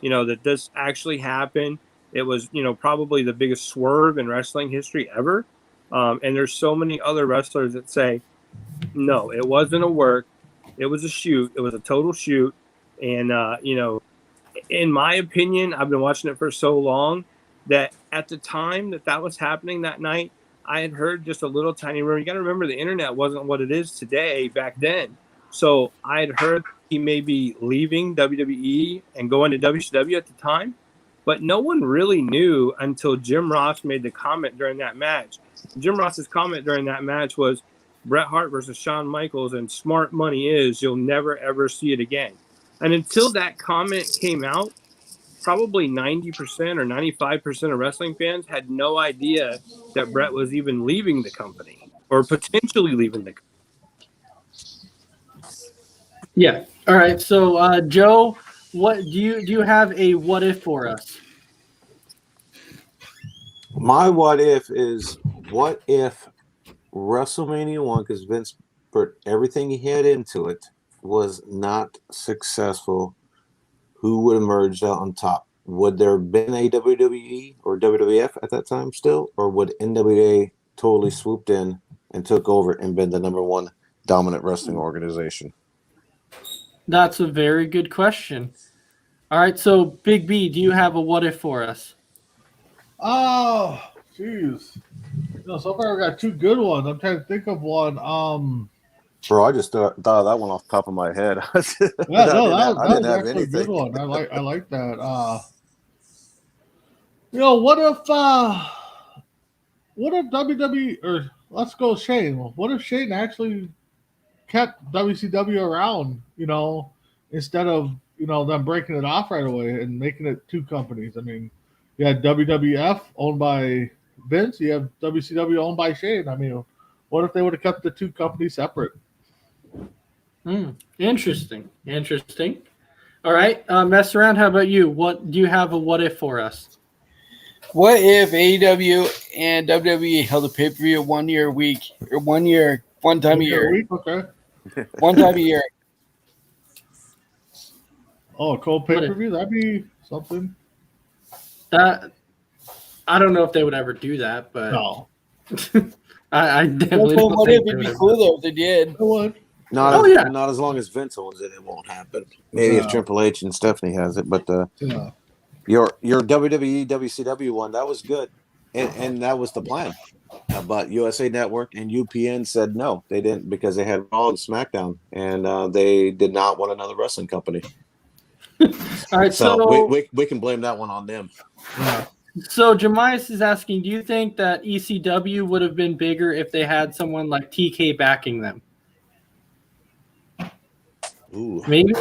You know, that this actually happened. It was, you know, probably the biggest swerve in wrestling history ever. And there's so many other wrestlers that say, no, it wasn't a work. It was a shoot. It was a total shoot. And, you know, in my opinion, I've been watching it for so long that at the time that was happening that night, I had heard just a little tiny rumor. You got to remember, the internet wasn't what it is today back then. So I had heard he may be leaving WWE and going to WCW at the time, but no one really knew until Jim Ross made the comment during that match. Jim Ross's comment during that match was Bret Hart versus Shawn Michaels, and smart money is you'll never, ever see it again. And until that comment came out, probably 90% or 95% of wrestling fans had no idea that Bret was even leaving the company or potentially leaving the company. Yeah. All right. So, Joe, what do you have a what if for us? My what if is what if WrestleMania 1, because Vince put everything he had into it, was not successful. Who would emerge out on top? Would there have been a WWE or WWF at that time still? Or would NWA totally swooped in and took over and been the number one dominant wrestling organization? That's a very good question. All right. So, Big B, do you have a what if for us? Oh, jeez. So far I got two good ones. I'm trying to think of one. Bro, I just thought of that one off the top of my head. I Yeah, no, I that didn't was have actually a good anything. one. I like that. What if WWE, or let's go Shane. What if Shane actually kept WCW around, instead of, them breaking it off right away and making it two companies? I mean, you had WWF owned by Vince, you have WCW owned by Shane. I mean, what if they would have kept the two companies separate? Interesting. Interesting. All right. Mess around. How about you? What do you have a what if for us? What if AEW and WWE held a pay per view 1 year a week or 1 year, one time a year, Week? Okay. one time a year? Oh, a cold pay per view? That'd be something. That I don't know if they would ever do that, but No. I definitely Well, don't what think if they it'd would be ever. cool though if they did? It would. Not as long as Vince owns it, it won't happen. Maybe if Yeah. Triple H and Stephanie has it, but Yeah. your WWE WCW one, that was good, and that was the plan. But USA Network and UPN said no, they didn't, because they had Raw and SmackDown, and they did not want another wrestling company. All right, So we can blame that one on them. Yeah. So Jemias is asking, do you think that ECW would have been bigger if they had someone like TK backing them? Ooh. Maybe.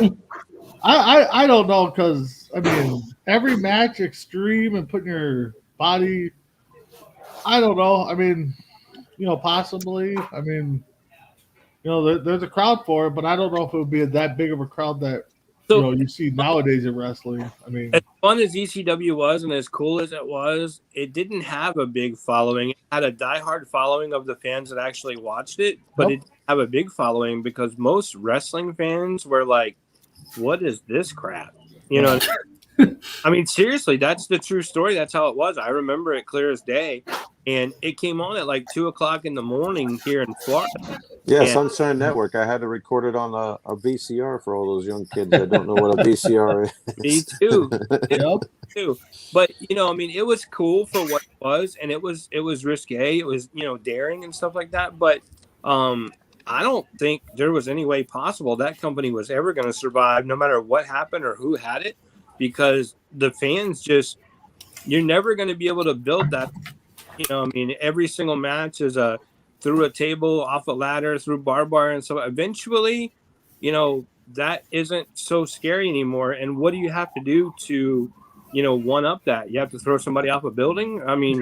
I don't know, because I mean, every match extreme and putting your body, I don't know. I mean, possibly. I mean, there's a crowd for it, but I don't know if it would be that big of a crowd that So you see nowadays in wrestling. I mean, as fun as ECW was and as cool as it was, it didn't have a big following. It had a diehard following of the fans that actually watched it, but it didn't have a big following because most wrestling fans were like, what is this crap? You know, I mean, seriously, that's the true story. That's how it was. I remember it clear as day. And it came on at like 2:00 in the morning here in Florida. Yeah, And Sunshine Network. I had to record it on a VCR for all those young kids that don't know what a VCR is. me too. yep. Too. But I mean, it was cool for what it was, and it was risque. It was daring and stuff like that. But I don't think there was any way possible that company was ever going to survive, no matter what happened or who had it, because the fans you're never going to be able to build that. I mean, every single match is through a table, off a ladder, through barbed wire, and so eventually, that isn't so scary anymore. And what do you have to do to one up that? You have to throw somebody off a building. I mean,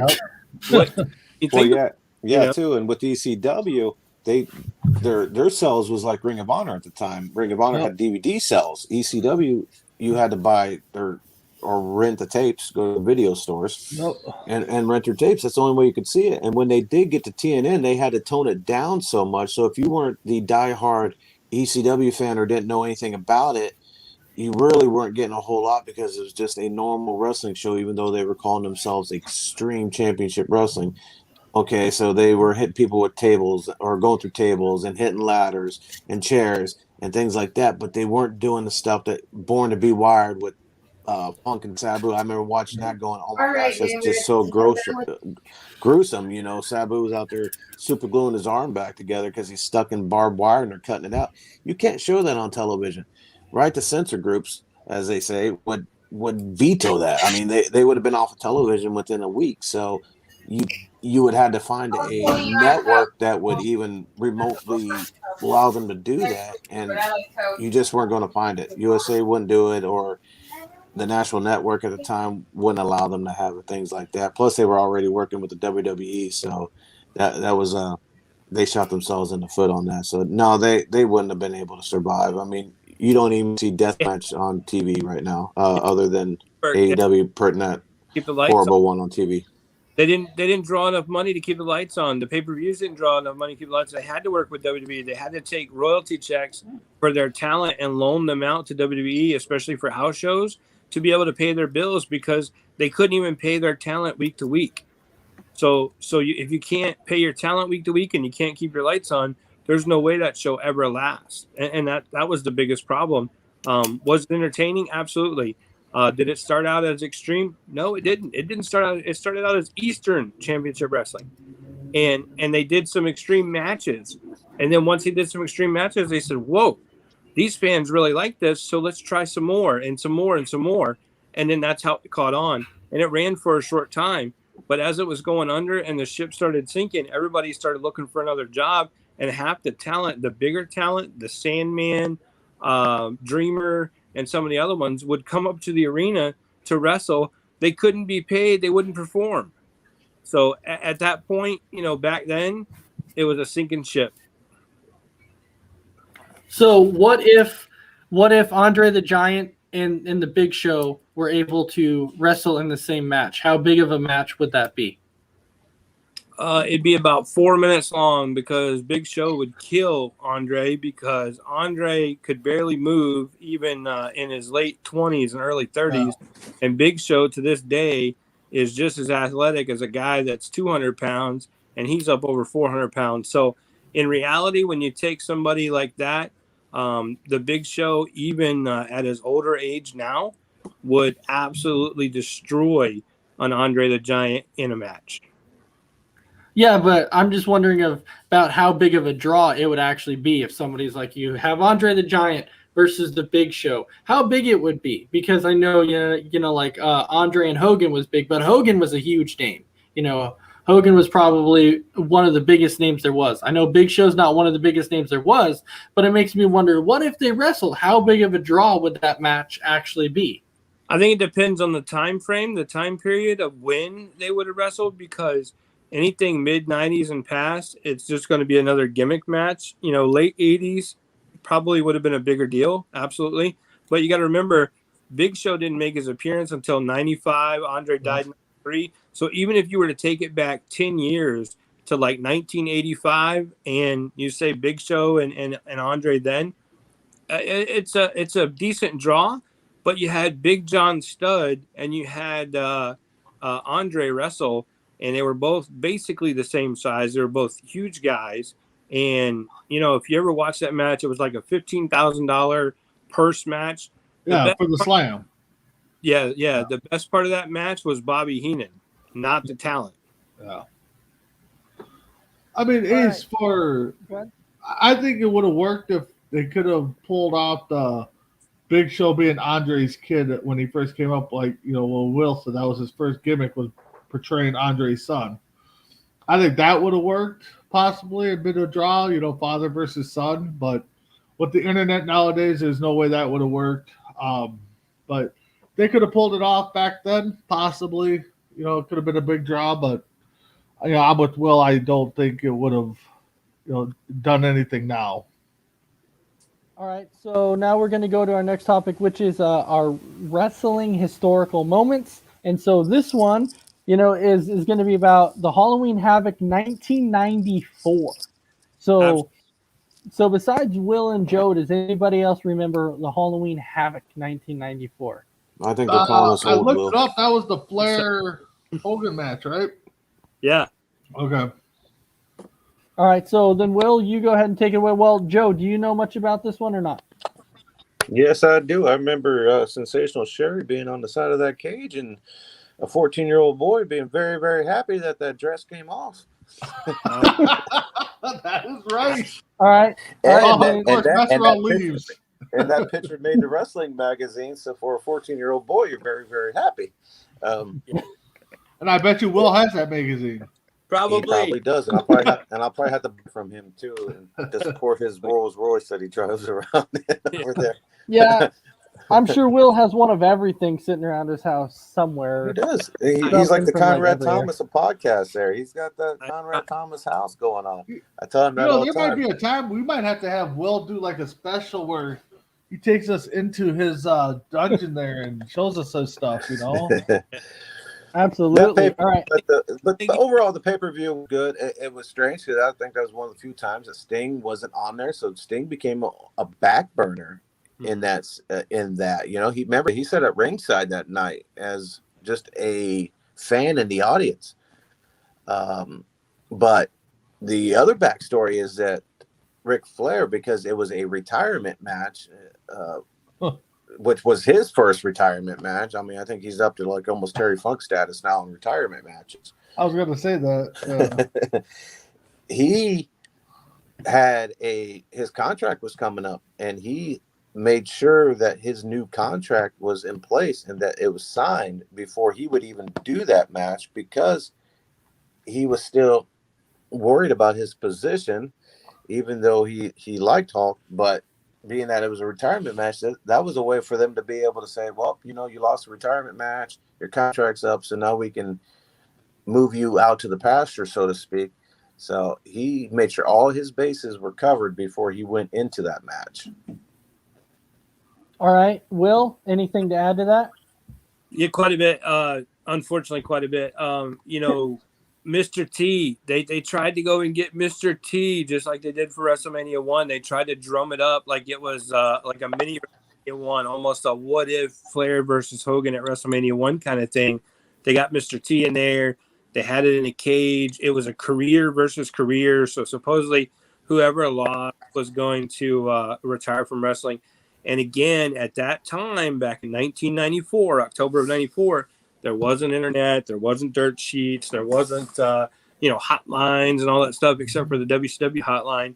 what you Well, think? too. And with ECW, their sales was like Ring of Honor at the time. Ring of Honor had DVD sales. ECW, you had to buy or rent the tapes, go to video stores, and rent your tapes. That's the only way you could see it. And when they did get to TNN, they had to tone it down so much. So if you weren't the diehard ECW fan or didn't know anything about it, you really weren't getting a whole lot, because it was just a normal wrestling show, even though they were calling themselves Extreme Championship Wrestling. Okay, so they were hitting people with tables or going through tables and hitting ladders and chairs and things like that, but they weren't doing the stuff that Born to Be Wired with Punk and Sabu. I remember watching that going, oh my gosh, that's just so gruesome. Sabu was out there super gluing his arm back together because he's stuck in barbed wire and they're cutting it out. You can't show that on television, right? The censor groups, as they say, would veto that. I mean, they would have been off of television within a week. So you would have to find a network that would even remotely allow them to do that, and you just weren't going to find it. USA wouldn't do it, or the national network at the time wouldn't allow them to have things like that. Plus, they were already working with the WWE, so that was they shot themselves in the foot on that. So no, they wouldn't have been able to survive. I mean, you don't even see deathmatch on TV right now, other than AEW putting that keep the lights horrible on. one on TV. They didn't draw enough money to keep the lights on. The pay-per-views didn't draw enough money to keep the lights on. They had to work with WWE. They had to take royalty checks for their talent and loan them out to WWE, especially for house shows, to be able to pay their bills because they couldn't even pay their talent week to week. So if you can't pay your talent week to week and you can't keep your lights on, there's no way that show ever lasts. And that was the biggest problem. Was it entertaining? Absolutely. Did it start out as Extreme? No, it didn't. It didn't start out. It started out as Eastern Championship Wrestling, and they did some Extreme matches. And then once they did some Extreme matches, they said, "Whoa, these fans really like this, so let's try some more and some more and some more." And then that's how it caught on. And it ran for a short time. But as it was going under and the ship started sinking, everybody started looking for another job. And half the talent, the bigger talent, the Sandman, Dreamer, and some of the other ones would come up to the arena to wrestle. They couldn't be paid. They wouldn't perform. So at that point, back then, it was a sinking ship. So what if Andre the Giant and the Big Show were able to wrestle in the same match? How big of a match would that be? It'd be about 4 minutes long because Big Show would kill Andre because Andre could barely move even in his late 20s and early 30s. Yeah. And Big Show to this day is just as athletic as a guy that's 200 pounds and he's up over 400 pounds. So in reality, when you take somebody like that, the Big Show, even at his older age now, would absolutely destroy an Andre the Giant in a match. Yeah, but I'm just wondering about how big of a draw it would actually be if somebody's like you have Andre the Giant versus the Big Show. How big it would be? Because I know like Andre and Hogan was big, but Hogan was a huge name. Hogan was probably one of the biggest names there was. I know Big Show's not one of the biggest names there was, but it makes me wonder, what if they wrestled? How big of a draw would that match actually be? I think it depends on the time frame, the time period of when they would have wrestled, because anything mid-90s and past, it's just going to be another gimmick match. Late 80s probably would have been a bigger deal, absolutely. But you got to remember, Big Show didn't make his appearance until 95. Andre died in 93. So even if you were to take it back 10 years to like 1985 and you say Big Show and Andre then, it's a decent draw. But you had Big John Studd and you had Andre wrestle, and they were both basically the same size. They were both huge guys. And, if you ever watched that match, it was like a $15,000 purse match. Yeah, for the slam. Yeah. The best part of that match was Bobby Heenan, not the talent. Yeah. I mean, I think it would have worked if they could have pulled off the Big Show being Andre's kid when he first came up. Like, when Will said that was his first gimmick, was portraying Andre's son. I think that would have worked, possibly a bit of draw, father versus son. But with the internet nowadays, there's no way that would have worked. But they could have pulled it off back then, possibly. It could have been a big draw. But I'm with Will. I don't think it would have, done anything now. All right, so now we're going to go to our next topic, which is our wrestling historical moments. And so this one, is going to be about the Halloween Havoc 1994. So besides Will and Joe, does anybody else remember the Halloween Havoc 1994? I think they're calling us old. I looked it up. That was the Flair Hogan match, right? Yeah. Okay. All right, so then Will, you go ahead and take it away. Well, Joe, do you know much about this one or not? Yes, I do. I remember Sensational Sherry being on the side of that cage and a 14-year-old boy being very, very happy that dress came off. That is right. All right. And that picture made the wrestling magazine. So for a 14-year-old boy, you're very, very happy. And I bet you Will has that magazine. Probably. He probably does, and I'll probably have to buy from him too, and to support his Rolls Royce that he drives around over there. Yeah. I'm sure Will has one of everything sitting around his house somewhere. He does. He's Something like the from, like, Conrad every year. Thomas of podcast there. He's got that Conrad Thomas house going on. I tell him that all the there might time. be a time we might have to have Will do like a special where he takes us into his dungeon there and shows us his stuff. Absolutely. All right. But overall, the pay-per-view was good. It was strange because I think that was one of the few times that Sting wasn't on there, so Sting became a back burner in that. He sat at ringside that night as just a fan in the audience. But the other backstory is that Ric Flair, because it was a retirement match, which was his first retirement match. I mean, I think he's up to like almost Terry Funk status now in retirement matches. I was going to say that. He had his contract was coming up, and he made sure that his new contract was in place and that it was signed before he would even do that match, because he was still worried about his position, even though he liked Hulk. But being that it was a retirement match, that was a way for them to be able to say, well, you lost a retirement match, your contract's up, so now we can move you out to the pasture, so to speak. So he made sure all his bases were covered before he went into that match. All right. Will, anything to add to that? Yeah, quite a bit. Unfortunately, quite a bit. Mr. T, they tried to go and get Mr. T just like they did for WrestleMania 1. They tried to drum it up like it was like a mini WrestleMania 1, almost a what if Flair versus Hogan at WrestleMania 1 kind of thing. They got Mr. T in there. They had it in a cage. It was a career versus career. So supposedly whoever lost was going to retire from wrestling. And again, at that time, back in 1994, October of 94, there wasn't internet, there wasn't dirt sheets, there wasn't, hotlines and all that stuff, except for the WCW hotline.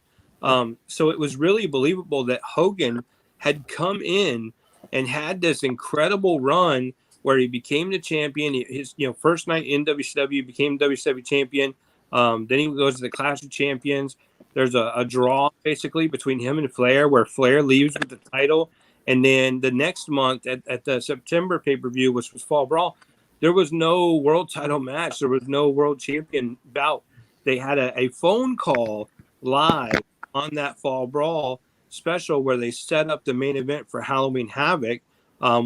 So it was really believable that Hogan had come in and had this incredible run where he became the champion. His first night in WCW, became WCW champion. Then he goes to the Clash of Champions. There's a draw basically between him and Flair, where Flair leaves with the title. And then the next month at the September pay-per-view, which was Fall Brawl, there was no world title match. There was no world champion bout. They had a phone call live on that Fall Brawl special where they set up the main event for Halloween Havoc,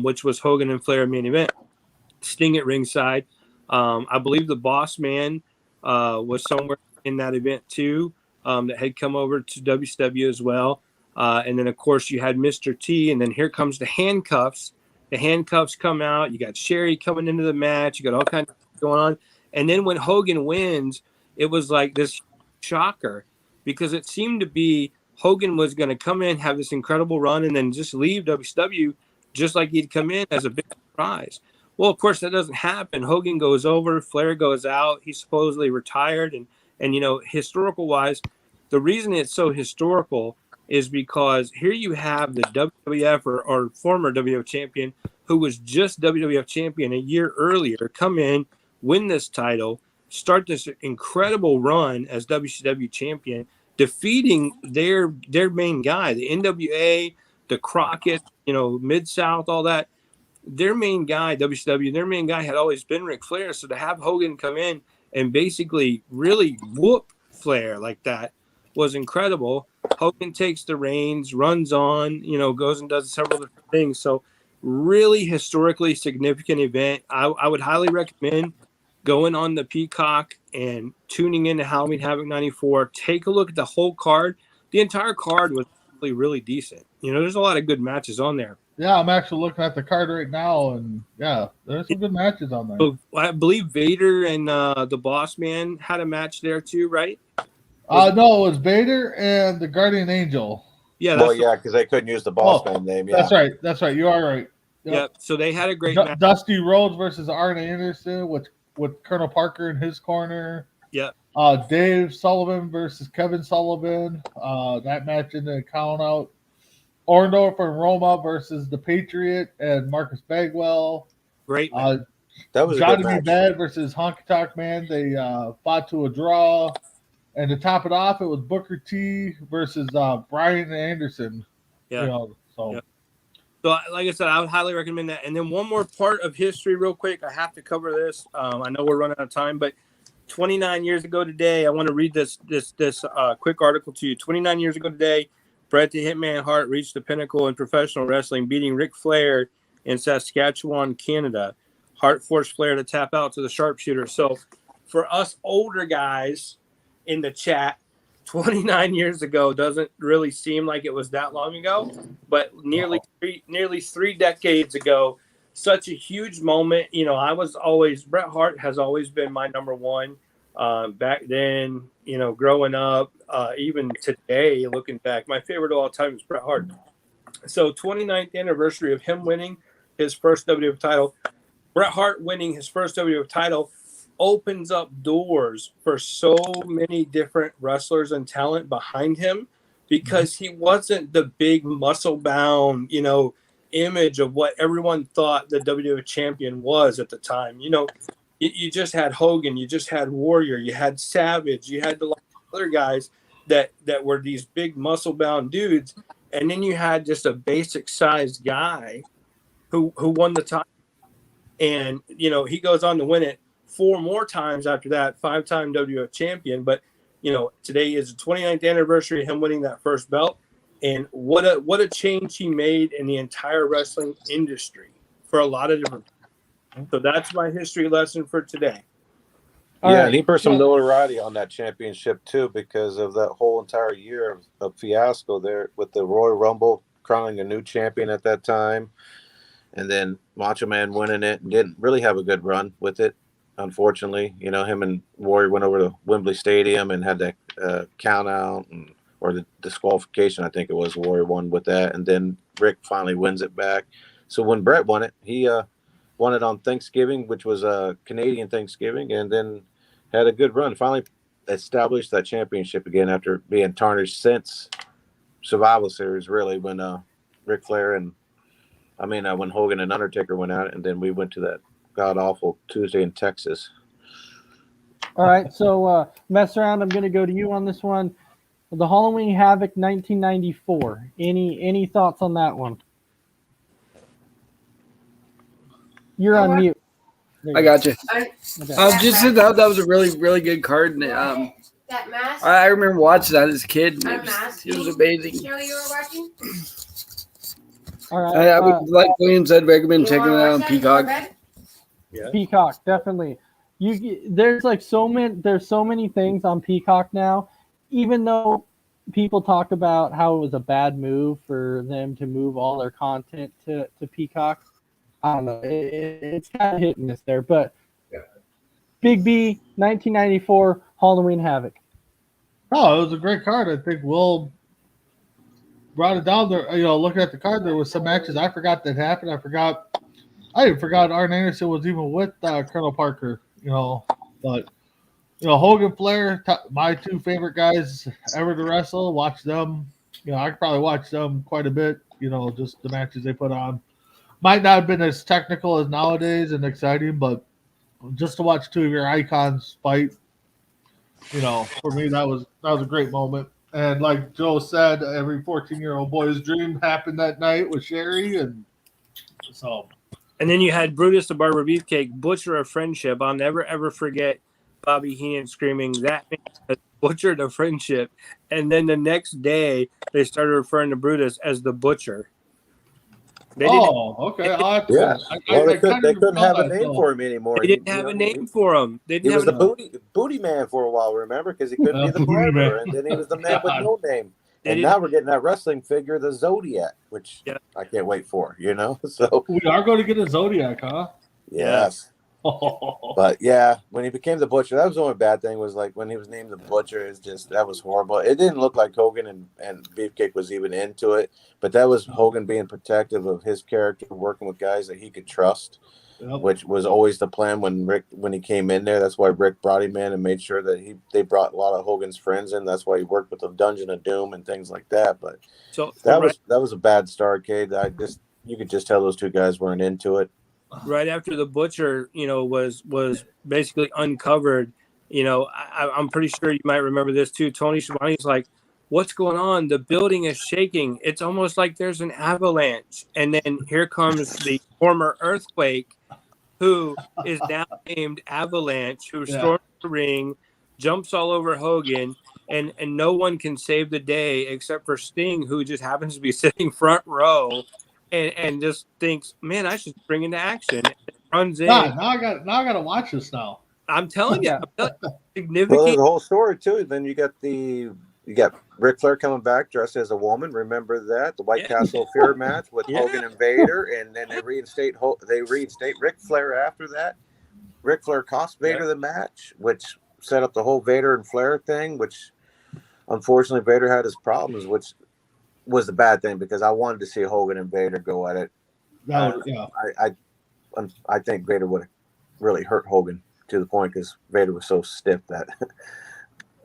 which was Hogan and Flair main event. Sting at ringside. I believe the Boss Man was somewhere in that event too, that had come over to WCW as well. And then, of course, you had Mr. T, and then here comes the handcuffs. The handcuffs come out. You got Sherry coming into the match. You got all kinds of stuff going on. And then when Hogan wins, it was like this shocker, because it seemed to be Hogan was going to come in, have this incredible run, and then just leave WCW just like he'd come in as a big surprise. Well, of course, that doesn't happen. Hogan goes over, Flair goes out. He's supposedly retired. And historical wise, the reason it's so historical is because here you have the WWF or former WWF champion who was just WWF champion a year earlier come in, win this title, start this incredible run as WCW champion, defeating their main guy, the NWA, the Crockett, Mid-South, all that. Their main guy, WCW, their main guy had always been Ric Flair. So to have Hogan come in and basically really whoop Flair like that was incredible. Hogan takes the reins, runs on, goes and does several different things. So really historically significant event. I would highly recommend going on the Peacock and tuning into Halloween Havoc 94. Take a look at the whole card. The entire card was really, really decent. There's a lot of good matches on there. Yeah, I'm actually looking at the card right now, and yeah, there's some good matches on there. So I believe Vader and the Boss Man had a match there too, right? No, it was Vader and the Guardian Angel. Yeah, because they couldn't use the Boss Man name. Yeah, That's right. You are right. Yep. So they had a great match. Dusty Rhodes versus Arn Anderson with Colonel Parker in his corner. Yep. Dave Sullivan versus Kevin Sullivan. That match in the count out. Orndorff and Roma versus the Patriot and Marcus Bagwell. Great match. That was Johnny a good match. B. Bad versus Honky Tonk Man. They fought to a draw. And to top it off, it was Booker T versus Brian Anderson. Yeah. So So, like I said, I would highly recommend that. And then one more part of history, real quick. I have to cover this. I know we're running out of time, but 29 years ago today, I want to read this quick article to you. 29 years ago today, Bret the Hitman Hart reached the pinnacle in professional wrestling, beating Ric Flair in Saskatchewan, Canada. Hart forced Flair to tap out to the sharpshooter. So, for us older guys in the chat, 29 years ago doesn't really seem like it was that long ago, but nearly three decades ago, such a huge moment. You know, Bret Hart has always been my number one. Back then, you know, growing up, even today, looking back, my favorite of all time is Bret Hart. So 29th anniversary of him winning his first WWF title. Bret Hart winning his first WWF title opens up doors for so many different wrestlers and talent behind him, because he wasn't the big muscle bound, you know, image of what everyone thought the WWF champion was at the time. You know, you just had Hogan, you just had Warrior, you had Savage, you had the other guys that were these big muscle bound dudes, and then you had just a basic sized guy who won the title. And, you know, he goes on to win it 4 more times after that, 5-time WWF champion. But, you know, today is the 29th anniversary of him winning that first belt. And what a change he made in the entire wrestling industry for a lot of different people. So that's my history lesson for today. And he put some notoriety on that championship too, because of that whole entire year of fiasco there with the Royal Rumble crowning a new champion at that time. And then Macho Man winning it and didn't really have a good run with it, unfortunately. You know, him and Warrior went over to Wembley Stadium and had that count out or the disqualification, I think it was. Warrior won with that. And then Rick finally wins it back. So when Bret won it, he won it on Thanksgiving, which was a Canadian Thanksgiving, and then had a good run. Finally established that championship again after being tarnished since Survival Series, really, when Ric Flair and when Hogan and Undertaker went out, and then we went to that god-awful Tuesday in Texas. All right, so mess around. I'm going to go to you on this one. The Halloween Havoc 1994. Any thoughts on that one? You're on mute. I got you. Okay. Just that was a really, really good card. And, that mask? I remember watching that as a kid. And it was amazing. Show you were watching? All right. I would, like William said, recommend checking it out on Peacock. Yeah. Peacock, definitely. There's so many things on Peacock now. Even though people talk about how it was a bad move for them to move all their content to Peacock, I don't know. It's kind of hit and miss there, but Big B 1994 Halloween Havoc. Oh, it was a great card. I think Will brought it down there. You know, looking at the card, there was some matches I forgot that happened. I even forgot Arn Anderson was even with Colonel Parker. You know, but Hogan, Flair, my 2 favorite guys ever to wrestle. Watch them. You know, I could probably watch them quite a bit. You know, just the matches they put on. Might not have been as technical as nowadays and exciting, but just to watch 2 of your icons fight, you know, for me that was a great moment. And like Joe said, every 14-year-old boy's dream happened that night with Sherry, and so. And then you had Brutus the Barber Beefcake, Butcher of Friendship. I'll never, ever forget Bobby Heenan screaming, "That man has butchered a friendship." And then the next day, they started referring to Brutus as the Butcher. Okay. Yeah. They couldn't have a name for him anymore. They didn't have a name for him. He was the booty man for a while, remember? Because he couldn't be the barber. And then he was the man with no name. And now we're getting that wrestling figure, the Zodiac, which I can't wait for, you know? So we are going to get a Zodiac, huh? Yes. But yeah, when he became the Butcher, that was the only bad thing, was like when he was named the Butcher, that was horrible. It didn't look like Hogan and Beefcake was even into it, but that was Hogan being protective of his character, working with guys that he could trust, which was always the plan when he came in there. That's why Rick brought him in and made sure that they brought a lot of Hogan's friends in. That's why he worked with the Dungeon of Doom and things like that. But that was a bad start, Cade. You could just tell those 2 guys weren't into it. Right after the Butcher, you know, was basically uncovered, you know, I'm pretty sure you might remember this too. Tony Schiavone's like, what's going on? The building is shaking. It's almost like there's an avalanche. And then here comes the former Earthquake, who is now named Avalanche, who storms the ring, jumps all over Hogan, and no one can save the day except for Sting, who just happens to be sitting front row and just thinks, man, I should spring into action. And runs in. Now I got to watch this now. I'm telling you, Well, significant. the whole story too. Then you got Ric Flair coming back dressed as a woman. Remember that the White Castle Fear match with Hogan and Vader, and then they reinstate Ric Flair after that. Ric Flair cost Vader the match, which set up the whole Vader and Flair thing. Which unfortunately Vader had his problems, which was the bad thing because I wanted to see Hogan and Vader go at it. I think Vader would have really hurt Hogan to the point because Vader was so stiff that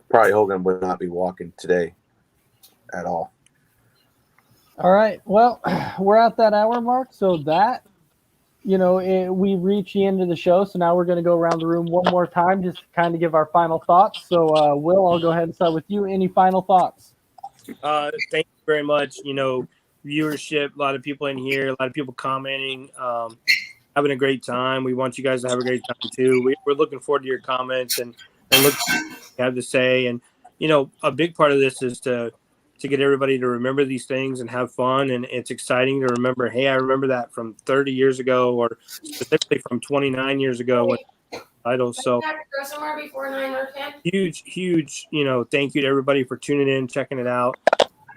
probably Hogan would not be walking today at all. All right. Well, we're at that hour mark. So that, we reach the end of the show. So now we're going to go around the room one more time, just to kind of give our final thoughts. So, Will, I'll go ahead and start with you. Any final thoughts? Thank you very much. Viewership, a lot of people in here, a lot of people commenting, having a great time. We want you guys to have a great time too. We're looking forward to your comments and look what you have to say. And, a big part of this is to get everybody to remember these things and have fun. And it's exciting to remember, hey, I remember that from 30 years ago, or specifically from 29 years ago when titles. So Go somewhere before 9 or 10. huge, thank you to everybody for tuning in, checking it out.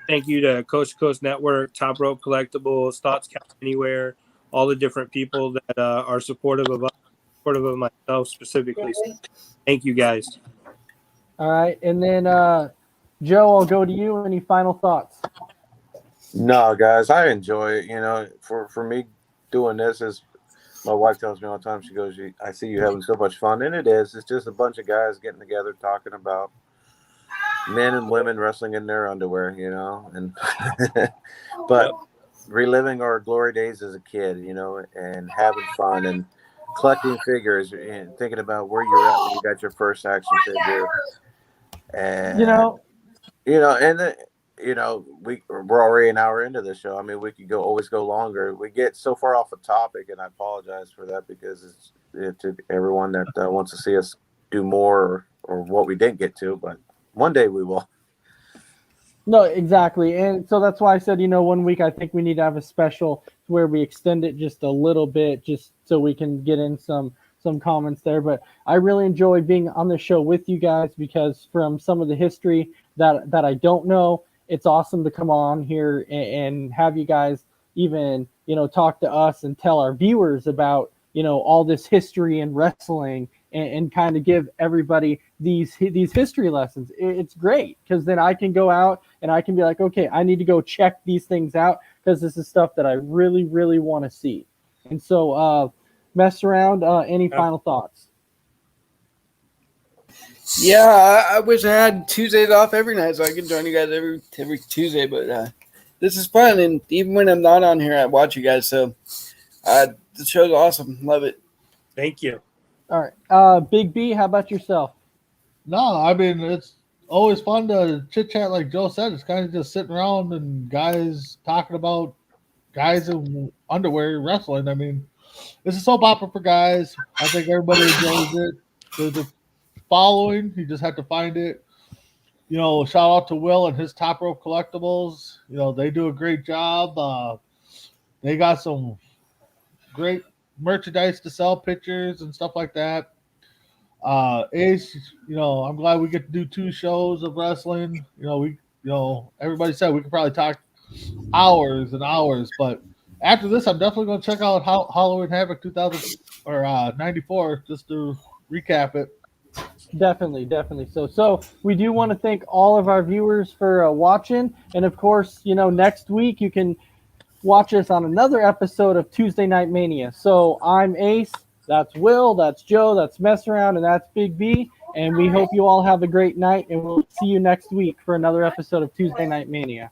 Thank you to Coast to Coast Network, Top Rope Collectibles, Thoughts Count Anywhere, all the different people that are supportive of us, supportive of myself specifically. So thank you guys. All right. And then, Joe, I'll go to you. Any final thoughts? No, guys, I enjoy it. For me doing this is my wife tells me all the time, she goes, I see you having so much fun. And it is. It's just a bunch of guys getting together talking about men and women wrestling in their underwear, and but reliving our glory days as a kid, and having fun and collecting figures and thinking about where you're at when you got your first action figure. And we're already an hour into the show. I mean, we could always go longer. We get so far off a topic, and I apologize for that because it's to everyone that wants to see us do more or what we didn't get to, but one day we will. No, exactly. And so that's why I said, 1 week I think we need to have a special where we extend it just a little bit, just so we can get in some comments there. But I really enjoy being on the show with you guys because from some of the history that I don't know, it's awesome to come on here and have you guys even, talk to us and tell our viewers about, all this history in wrestling and kind of give everybody these history lessons. It's great because then I can go out and I can be like, okay, I need to go check these things out because this is stuff that I really, really want to see. And so, Mess Around, any final thoughts? Yeah, I wish I had Tuesdays off every night so I could join you guys every Tuesday. But this is fun, and even when I'm not on here, I watch you guys. So the show's awesome. Love it. Thank you. All right. Big B, how about yourself? No, I mean, it's always fun to chit chat, like Joe said. It's kind of just sitting around and guys talking about guys in underwear wrestling. I mean, it's a soap opera for guys. I think everybody enjoys it. There's a following. You just have to find it. Shout out to Will and his Top Rope Collectibles. They do a great job. They got some great merchandise to sell, pictures and stuff like that. Ace, I'm glad we get to do 2 shows of wrestling. Everybody said we could probably talk hours and hours, but after this, I'm definitely going to check out Halloween Havoc 2000 or 94 just to recap it. Definitely. So we do want to thank all of our viewers for watching, and of course, next week you can watch us on another episode of Tuesday Night Mania. So I'm Ace, that's Will, that's Joe, that's Mess Around, and that's Big B. And we hope you all have a great night, and we'll see you next week for another episode of Tuesday Night Mania.